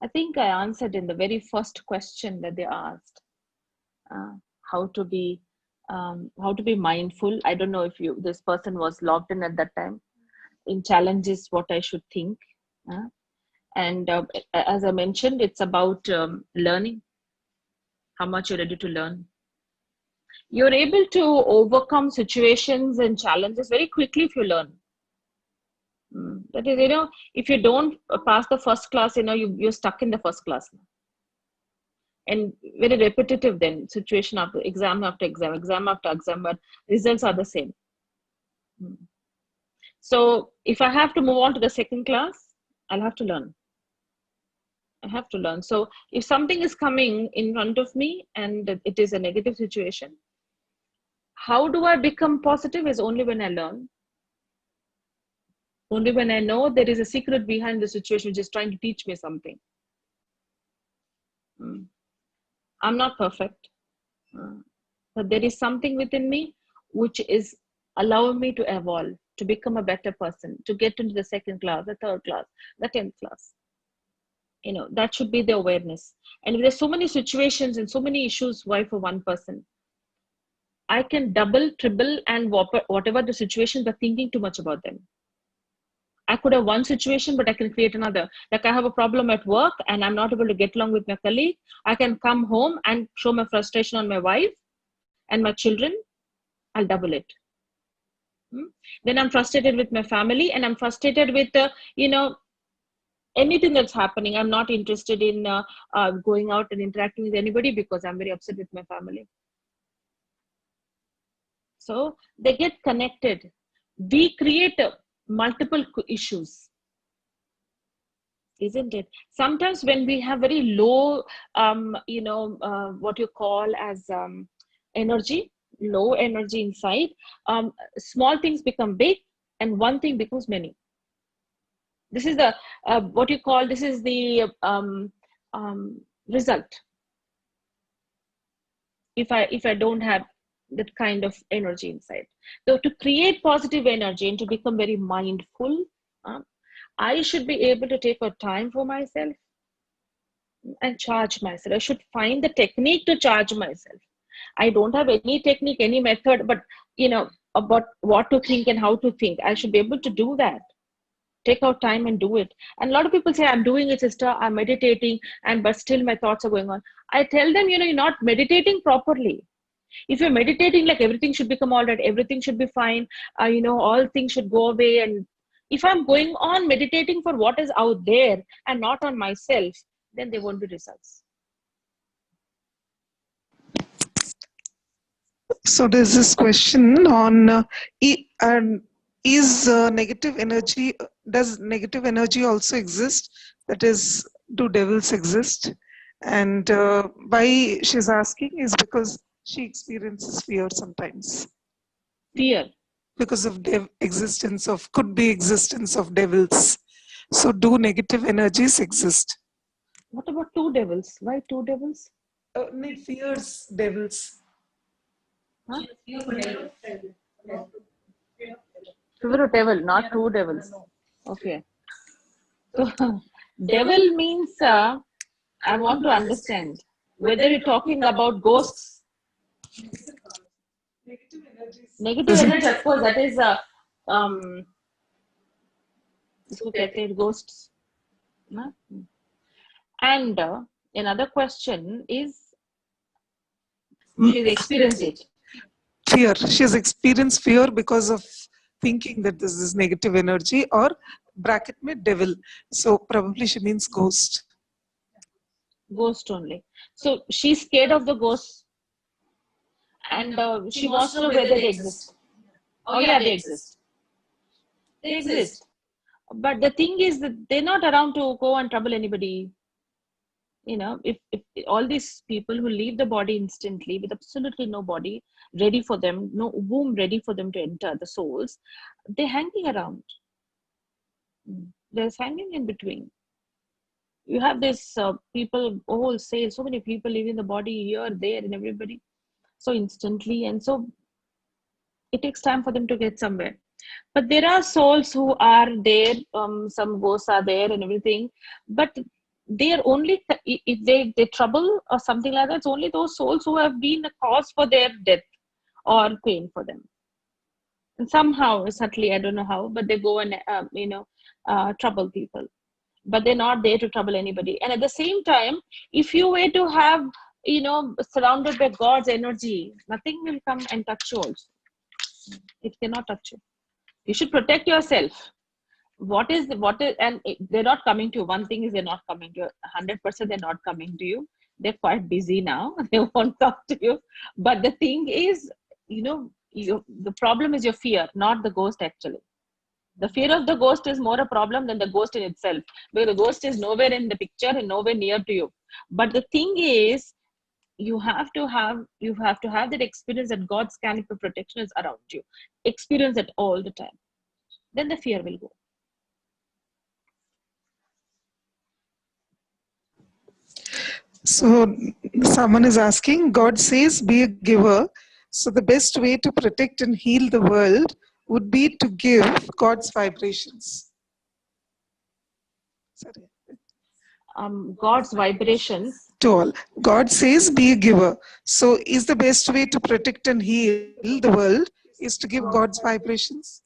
I think I answered in the very first question that they asked. How to be mindful. I don't know if this person was logged in at that time. In challenges, what I should think. And as I mentioned, it's about learning, how much you're ready to learn. You're able to overcome situations and challenges very quickly if you learn. That is, if you don't pass the first class, you're stuck in the first class. And very repetitive then, situation after exam after exam, but results are the same. So if I have to move on to the second class, I'll have to learn. So if something is coming in front of me and it is a negative situation, how do I become positive is only when I learn. Only when I know there is a secret behind the situation which is trying to teach me something. I'm not perfect, but there is something within me which is allowing me to evolve, to become a better person, to get into the second class, the third class, the 10th class. That should be the awareness. And if there's so many situations and so many issues, why for one person? I can double, triple, and whatever the situation by thinking too much about them. I could have one situation, but I can create another. Like I have a problem at work and I'm not able to get along with my colleague. I can come home and show my frustration on my wife and my children. I'll double it. Then I'm frustrated with my family, and I'm frustrated with anything that's happening. I'm not interested in going out and interacting with anybody because I'm very upset with my family. So they get connected. We create multiple issues, isn't it? Sometimes when we have very low what you call as energy, low energy inside, small things become big and one thing becomes many. This is the what you call, this is the result. If I don't have that kind of energy inside. So to create positive energy and to become very mindful, uh, I should be able to take a time for myself and charge myself. I should find the technique to charge myself. I don't have any technique, any method, but about what to think and how to think. I should be able to do that. Take out time and do it. And a lot of people say, I'm doing it, sister, I'm meditating, and but still my thoughts are going on. I tell them, you're not meditating properly. If you're meditating like everything should become all right, everything should be fine, all things should go away. And if I'm going on meditating for what is out there and not on myself, then there won't be results. So there's this question on negative energy, does negative energy also exist? That is, do devils exist? And why she's asking is because she experiences fear sometimes. Fear. Because of could be existence of devils. So do negative energies exist? What about two devils? Why two devils? Fears devils. Huh? Fear of devil, not two devils. Okay. So devil means I want to understand whether you're talking about ghosts. Negative energy, of course, that is ghosts. And another question is, she's experienced it. Fear. She has experienced fear because of thinking that this is negative energy, or bracket में devil. So probably she means ghost. Ghost only. So she's scared of the ghosts, and she wants to know whether they exist. Oh yeah, they exist. They exist. But the thing is that they're not around to go and trouble anybody. If all these people who leave the body instantly with absolutely no body ready for them, no womb ready for them to enter, the souls, they're hanging around. They're hanging in between. You have this people, say so many people leaving the body here, there, and everybody so instantly, and so it takes time for them to get somewhere. But there are souls who are there, some ghosts are there and everything, but they are only, if they trouble or something like that, it's only those souls who have been a cause for their death or pain for them. And somehow, subtly, I don't know how, but they go and trouble people, but they're not there to trouble anybody. And at the same time, if you were to have surrounded by God's energy, nothing will come and touch you also. It cannot touch you. You should protect yourself. What is, and they're not coming to you. One thing is, they're not coming to you 100%. They're not coming to you. They're quite busy now. They won't come to you. But the thing is, the problem is your fear, not the ghost. Actually, the fear of the ghost is more a problem than the ghost in itself, because the ghost is nowhere in the picture and nowhere near to you. But the thing is, you have to have that experience that God's canopy protection is around you. Experience it all the time. Then the fear will go. So someone is asking, God says be a giver. So the best way to protect and heal the world would be to give God's vibrations. Sorry. God's vibrations. To all. God says be a giver. So is the best way to protect and heal the world is to give God's vibrations?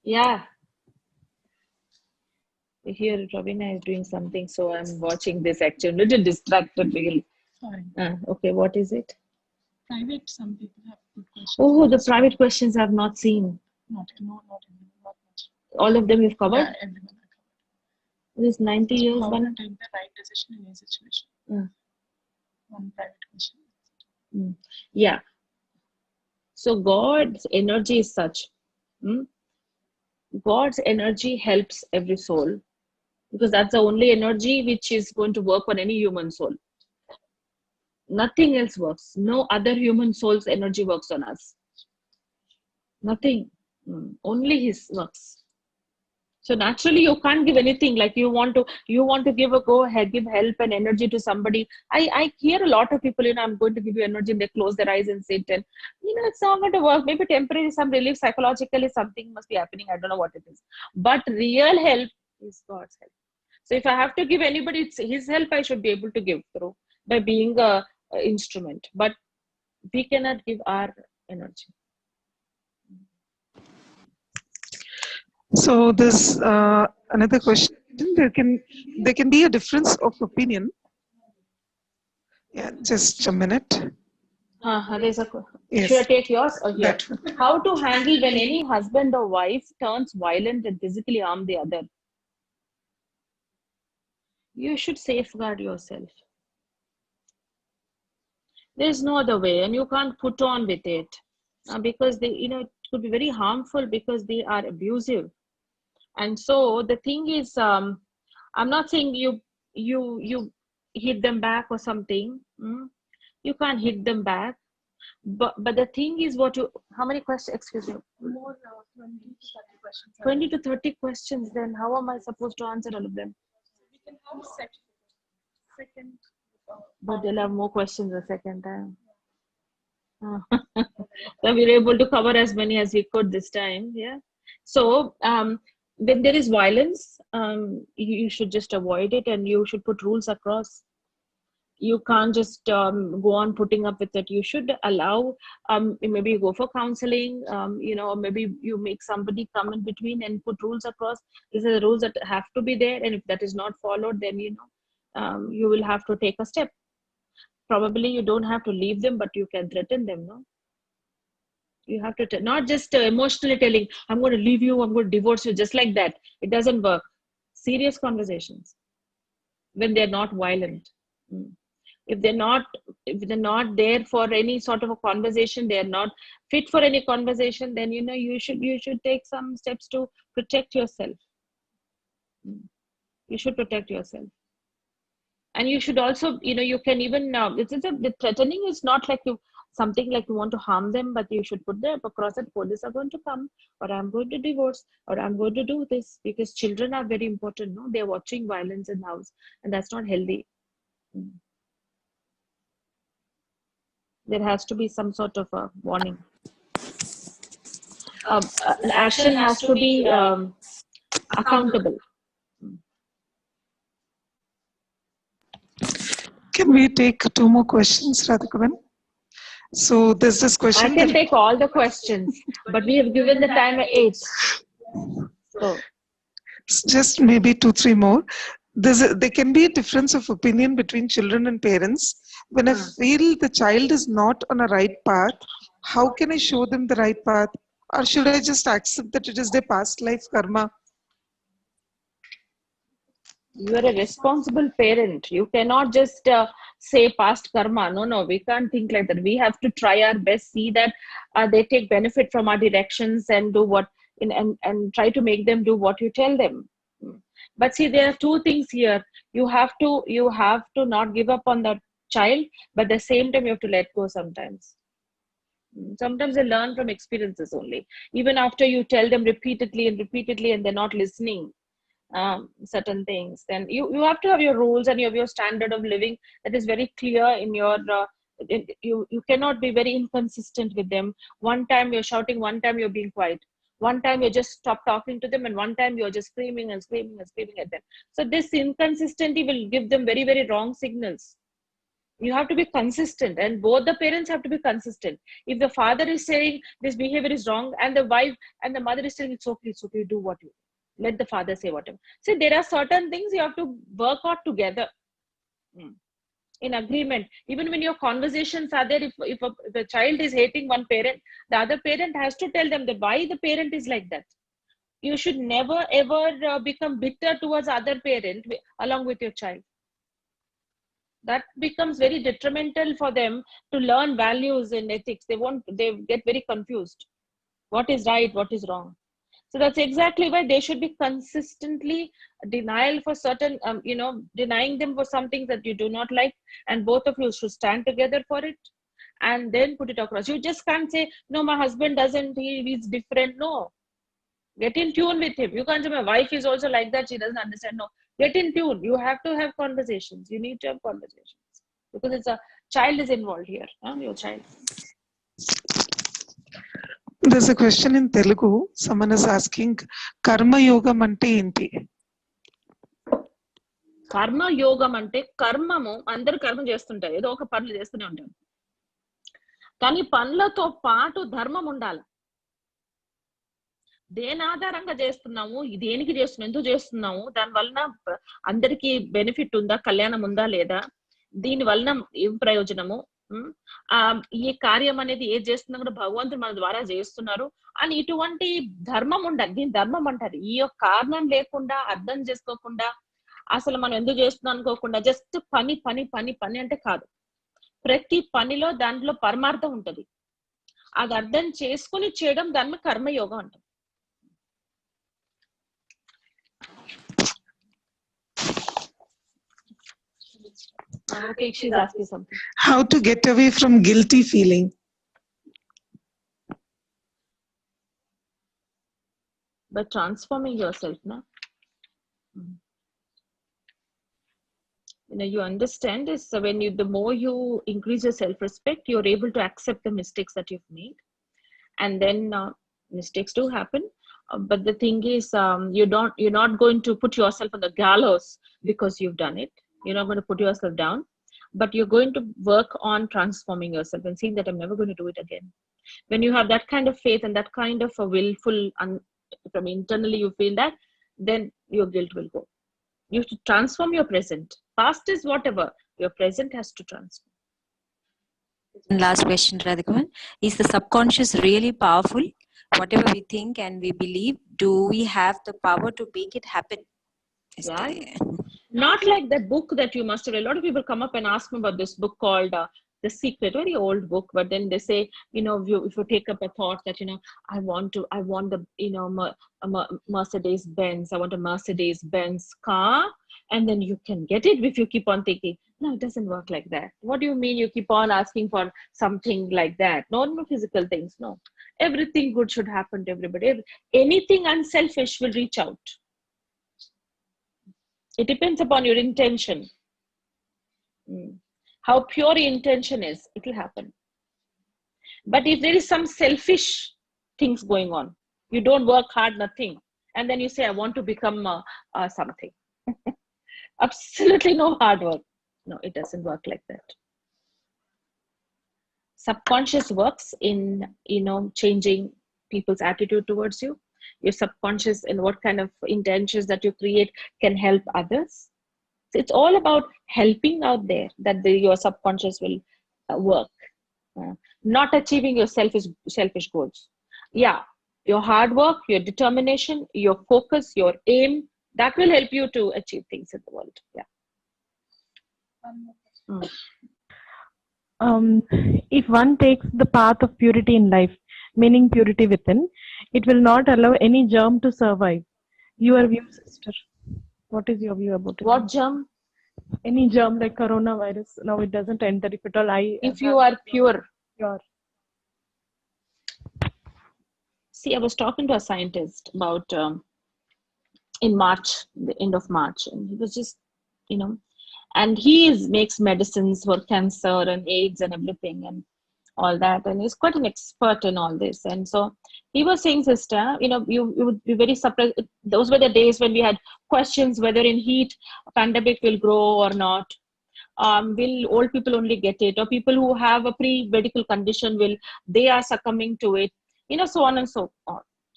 Yeah. Here Ravina is doing something, so I'm watching this actually. A little distracted really. Okay, what is it? Private, some people have good questions. Oh, the private questions I've not seen. Not everyone, not much. All of them you've covered? Yeah, everyone I covered. This 90 years How one. to take the right decision in a situation. One private question. Yeah. So God's energy is such. God's energy helps every soul, because that's the only energy which is going to work on any human soul. Nothing else works. No other human soul's energy works on us. Nothing. Only his works. So naturally you can't give anything. Like you want to give a go ahead, give help and energy to somebody. I hear a lot of people, I'm going to give you energy, and they close their eyes and sit, and it's not going to work. Maybe temporary, some relief, psychologically something must be happening. I don't know what it is. But real help is God's help. So if I have to give anybody, it's his help I should be able to give through by being a instrument. But we cannot give our energy. So there's another question. There can be a difference of opinion. Yeah, just a minute. There's a, Yes, should I take yours or here? that one. How to handle when any husband or wife turns violent and physically harm the other? You should safeguard yourself. There's no other way, and you can't put on with it because they, it could be very harmful because they are abusive. And so the thing is, I'm not saying you hit them back or something. You can't hit them back. But the thing is, how many questions? Excuse me. More 20 to 30 questions. 20 to 30 questions. Then how am I supposed to answer all of them? We can have second. But they'll have more questions the second time. So we were able to cover as many as we could this time. Yeah. So when there is violence, you should just avoid it, and you should put rules across. You can't just go on putting up with it. You should allow, maybe you go for counseling, or maybe you make somebody come in between and put rules across. These are the rules that have to be there, and if that is not followed, then you will have to take a step. Probably you don't have to leave them, but you can threaten them. No, you have to not just emotionally telling, I'm going to leave you, I'm going to divorce you, just like that. It doesn't work. Serious conversations when they're not violent. If they're not there for any sort of a conversation, they're not fit for any conversation, then you should take some steps to protect yourself. You should protect yourself. And you should also, you can even, the threatening is not like something like you want to harm them, but you should put them across that police are going to come, or I'm going to divorce, or I'm going to do this, because children are very important. No, they're watching violence in the house, and that's not healthy. There has to be some sort of a warning. An action has to be accountable. Can we take 2 more questions, Radhika? So there's this question. I can take all the questions, but we have given the time at 8. So just maybe 2-3 more. There can be a difference of opinion between children and parents. When I feel the child is not on a right path, how can I show them the right path? Or should I just accept that it is their past life karma? You are a responsible parent. You cannot just say past karma. No, we can't think like that. We have to try our best, see that they take benefit from our directions and do what, and try to make them do what you tell them. But see, there are 2 things here. You have to not give up on the child, but at the same time you have to let go sometimes. Sometimes they learn from experiences only. Even after you tell them repeatedly and they're not listening certain things, then you have to have your rules and you have your standard of living that is very clear in your you cannot be very inconsistent with them. One time you're shouting, one time you're being quiet, one time you just stop talking to them, and one time you're just screaming at them. So this inconsistency will give them very, very wrong signals. You have to be consistent, and both the parents have to be consistent. If the father is saying this behavior is wrong, and the wife and the mother is saying it's okay, do what you let the father say whatever. See, there are certain things you have to work out together in agreement. Even when your conversations are there, if a child is hating one parent, the other parent has to tell them that why the parent is like that. You should never ever become bitter towards other parent along with your child. That becomes very detrimental for them to learn values and ethics. They get very confused. What is right, what is wrong? So that's exactly why they should be consistently denial for certain, denying them for something that you do not like, and both of you should stand together for it and then put it across. You just can't say, no, my husband doesn't, he's different. No, get in tune with him. You can't say my wife is also like that, she doesn't understand. No, get in tune. You have to have conversations. You need to have conversations because it's a child is involved here, your child. There's a question in Telugu. Someone is asking, Karma Yogam ante enti? కర్మ యోగం అంటే కర్మము అందరు కర్మ చేస్తుంటారు, ఏదో ఒక పనులు చేస్తూనే ఉంటారు, కానీ పనులతో పాటు ధర్మం ఉండాలి. దేని ఆధారంగా చేస్తున్నాము, దేనికి చేస్తున్నాము, ఎందుకు చేస్తున్నాము, దాని వలన అందరికి బెనిఫిట్ ఉందా, కళ్యాణం ఉందా లేదా, దీని వలన ఏం ప్రయోజనము, ఈ కార్యం అనేది ఏది చేస్తున్నా కూడా భగవంతుడు మన ద్వారా చేస్తున్నారు అని ఇటువంటి ధర్మం ఉండాలి. దీని ధర్మం అంటారు. ఈ యొక్క కారణం లేకుండా అర్థం చేసుకోకుండా అసలు మనం ఎందుకు చేస్తున్నాం అనుకోకుండా జస్ట్ పని పని పని పని అంటే కాదు. ప్రతి పనిలో దాంట్లో పరమార్థం ఉంటది. అది అర్థం చేసుకుని చేయడం దాన్ని కర్మయోగం అంటాం. Okay, she's asking something. How to get away from guilty feeling? By transforming yourself, no? You understand is when the more you increase your self-respect, you're able to accept the mistakes that you've made, and then mistakes do happen. But the thing is, you're not going to put yourself on the gallows because you've done it. You're not going to put yourself down, but you're going to work on transforming yourself and seeing that I'm never going to do it again. When you have that kind of faith and that kind of a willful, from internally you feel that, then your guilt will go. You have to transform your present. Past is whatever. Your present has to transform. And last question, Radhika. Is the subconscious really powerful? Whatever we think and we believe, do we have the power to make it happen? Yeah. Not like that book that you must have. A lot of people come up and ask me about this book called The Secret, very old book. But then they say, if you take up a thought that, I want the, Mercedes Benz. I want a Mercedes Benz car. And then you can get it if you keep on thinking. No, it doesn't work like that. What do you mean you keep on asking for something like that? No physical things. No. Everything good should happen to everybody. Anything unselfish will reach out. It depends upon your intention. How pure your intention is, it will happen. But if there is some selfish things going on, you don't work hard, nothing, and then you say, I want to become something. Absolutely no hard work. No, it doesn't work like that. Subconscious works in, changing people's attitude towards you. Your subconscious and what kind of intentions that you create can help others. So it's all about helping out there that your subconscious will work, not achieving your selfish goals. Yeah, your hard work, your determination, your focus, your aim, that will help you to achieve things in the world. Yeah. If one takes the path of purity in life, meaning purity within, it will not allow any germ to survive. Your view, sister. What is your view about it? What germ? Any germ like coronavirus. Now it doesn't enter. If at all, if you are pure. Pure. See, I was talking to a scientist about in March, the end of March, and he was just, and he makes medicines for cancer and AIDS and everything and all that, and he's quite an expert in all this. And so he was saying, sister, you would be very surprised. Those were the days when we had questions whether in heat pandemic will grow or not. Will old people only get it, or people who have a pre-medical condition they are succumbing to it, so on and so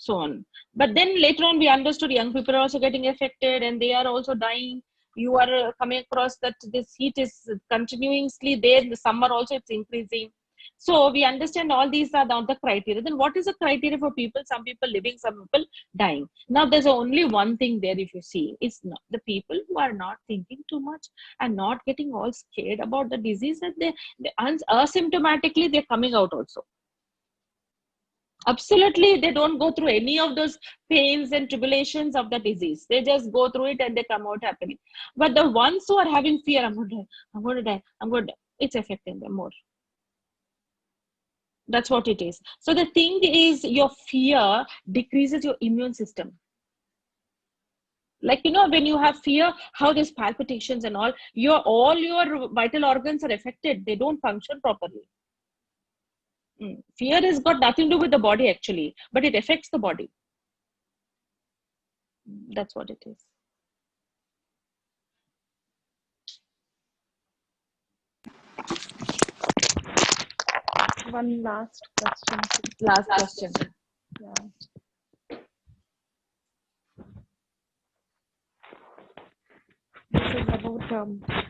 on. But then later on we understood young people are also getting affected and they are also dying. You are coming across that this heat is continuously there. In the summer also it's increasing. So we understand all these are not the criteria. Then what is the criteria for people? Some people living, some people dying. Now there's only one thing there, if you see, it's not the people who are not thinking too much and not getting all scared about the disease, that they asymptomatically they're coming out also. Absolutely, they don't go through any of those pains and tribulations of the disease. They just go through it and they come out happily. But the ones who are having fear, I'm going to die, I'm going to die, I'm going to die, it's affecting them more. That's what it is. So the thing is, your fear decreases your immune system. Like, when you have fear, how there's palpitations and all your vital organs are affected. They don't function properly. Fear has got nothing to do with the body actually, but it affects the body. That's what it is. One last question. Last question. Yeah. This is about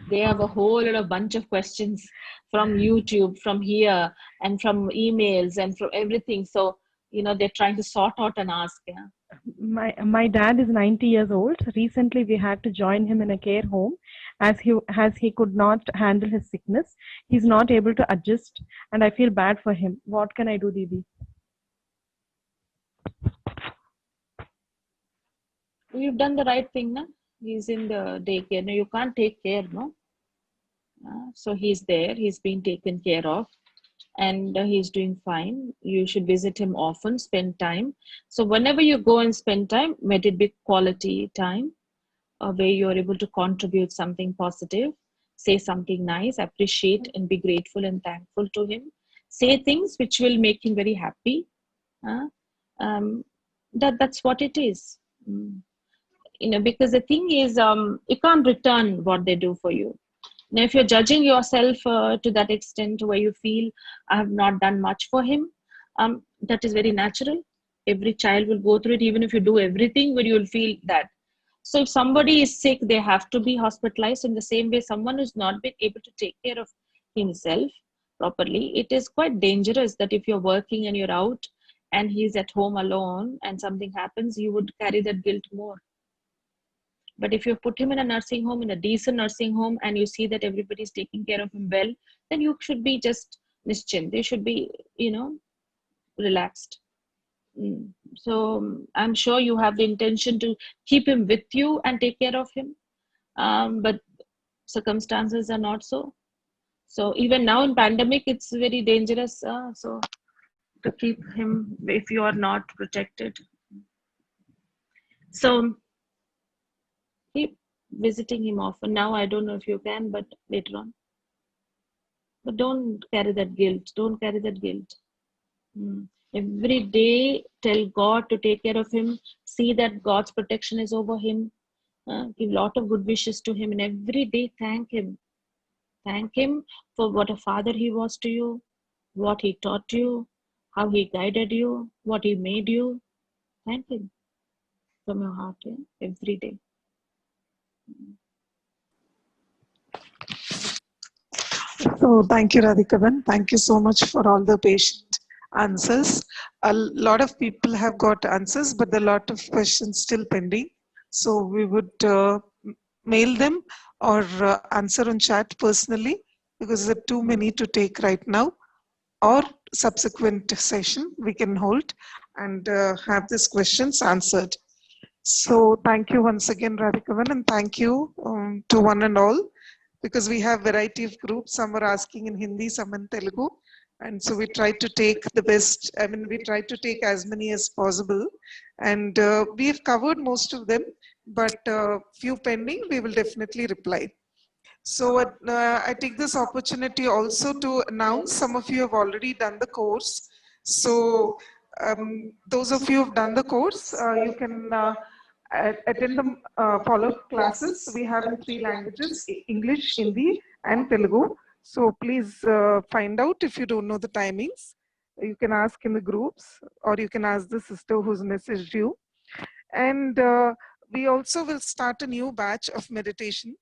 They have a whole lot of bunch of questions from YouTube, from here, and from emails, and from everything. So they're trying to sort out and ask. Yeah. my dad is 90 years old. Recently, we had to join him in a care home as he could not handle his sickness. He's not able to adjust, and I feel bad for him. What can I do, Didi? You've done the right thing, na? He's in the daycare. No, you can't take care, no? So he's there. He's being taken care of, and he's doing fine. You should visit him often, spend time. So whenever you go and spend time, let it be quality time, where you're able to contribute something positive, say something nice, appreciate and be grateful and thankful to him. Say things which will make him very happy. Uh, um, that's what it is. Because the thing is, you can't return what they do for you. Now, if you're judging yourself to that extent where you feel I have not done much for him, that is very natural. Every child will go through it, even if you do everything, but you'll feel that. So if somebody is sick, they have to be hospitalized. In the same way, someone who's not been able to take care of himself properly, it is quite dangerous that if you're working and you're out and he's at home alone and something happens, you would carry that guilt more. But if you put him in a nursing home, in a decent nursing home, and you see that everybody is taking care of him well, then you should be just nischint. They should be, relaxed. So I'm sure you have the intention to keep him with you and take care of him. But circumstances are not so. So even now in pandemic, it's very dangerous. So to keep him if you are not protected. So keep visiting him often. Now I don't know if you can, but later on. But don't carry that guilt. Don't carry that guilt. Every day tell God to take care of him. See that God's protection is over him. Give a lot of good wishes to him, and every day thank him. Thank him for what a father he was to you, what he taught you, how he guided you, what he made you. Thank him from your heart, yeah? Every day. So thank you, Radhika. Thank you so much for all the patient answers. A lot of people have got answers, but there are a lot of questions still pending. So we would mail them or answer on chat personally, because there are too many to take right now, or subsequent session we can hold and have these questions answered. So thank you once again, Radhika, and thank you to one and all, because we have variety of groups. Some are asking in Hindi, some in Telugu. And so we try to take the best, we try to take as many as possible. And we have covered most of them, but few pending, we will definitely reply. So I take this opportunity also to announce some of you have already done the course. So those of you who have done the course, you can attend the follow-up classes we have in 3 languages: English, Hindi, and Telugu. So please find out if you don't know the timings. You can ask in the groups, or you can ask the sister who's messaged you. And we also will start a new batch of meditation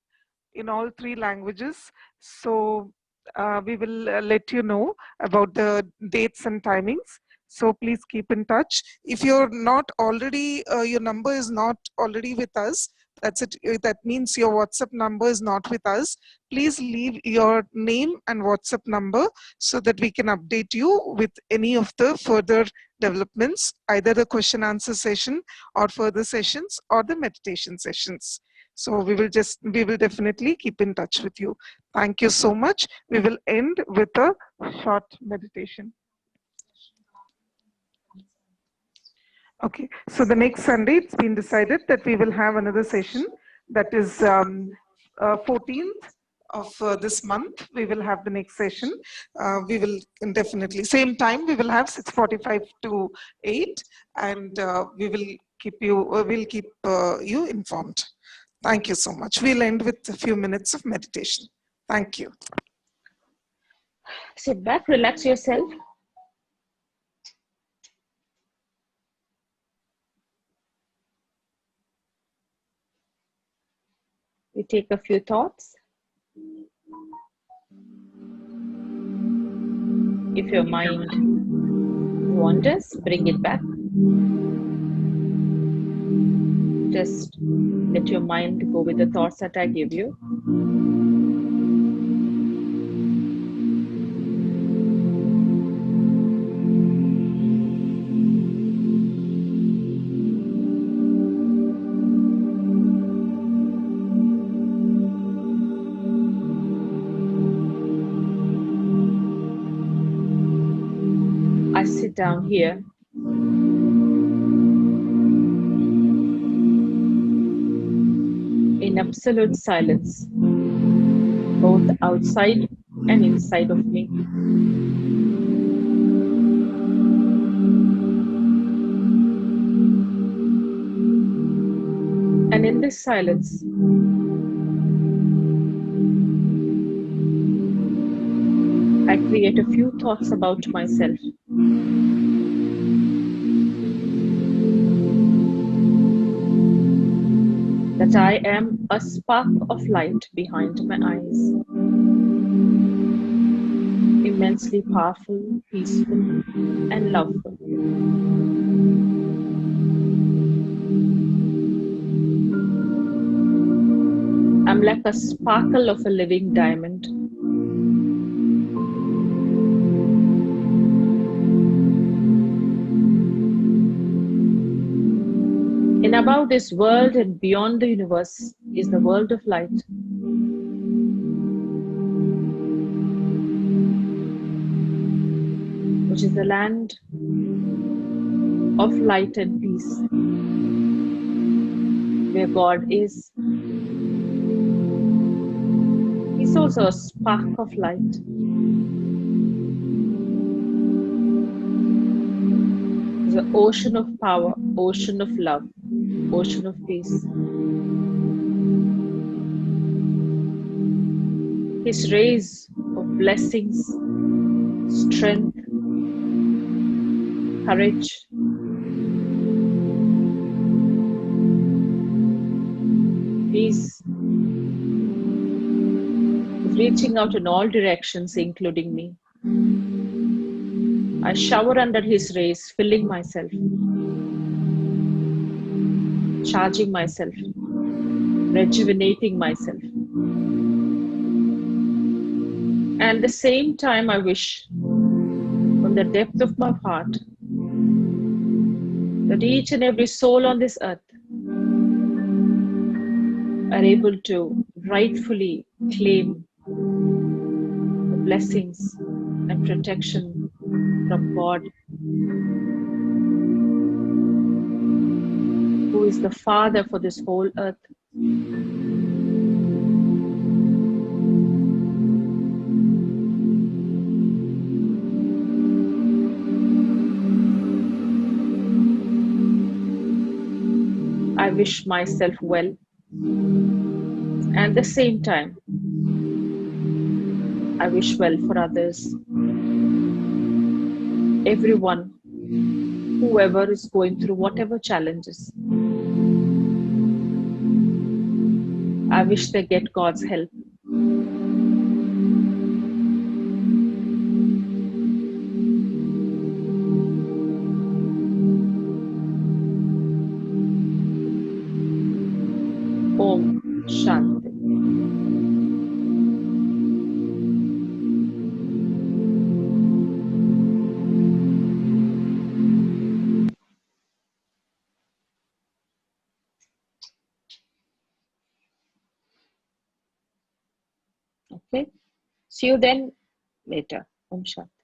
in all 3 languages. So we will let you know about the dates and timings. So please keep in touch. If you're not already, your number is not already with us, That's it. That means your WhatsApp number is not with us. Please leave your name and WhatsApp number so that we can update you with any of the further developments, either the question answer session or further sessions or the meditation sessions. So we will definitely keep in touch with you. Thank you so much. We will end with a short meditation. Okay, so the next Sunday, it's been decided that we will have another session. That is 14th of this month. We will have the next session. We will definitely, same time, we will have 6:45 to 8, and we will keep you informed. Thank you so much. We'll end with a few minutes of meditation. Thank you. Sit back, relax yourself. You take a few thoughts. If your mind wanders, bring it back. Just let your mind go with the thoughts that I give you. I sit down here in absolute silence, both outside and inside of me. And in this silence, I create a few thoughts about myself. That I am a spark of light behind my eyes. Immensely powerful, peaceful, and loveful. I'm like a sparkle of a living diamond. And above this world and beyond the universe is the world of light. Which is the land of light and peace, where God is. He's also a spark of light. He's an ocean of power, ocean of love, ocean of peace. His rays of blessings, strength, courage, peace, is reaching out in all directions, including me. I shower under his rays, filling myself, charging myself, rejuvenating myself. And at the same time, I wish from the depth of my heart that each and every soul on this earth are able to rightfully claim the blessings and protection from God, who is the Father for this whole earth. I wish myself well, and at the same time, I wish well for others. Everyone, whoever is going through whatever challenges, I wish they get God's help. Om Shanti. Okay. See you then later. Om Shanti.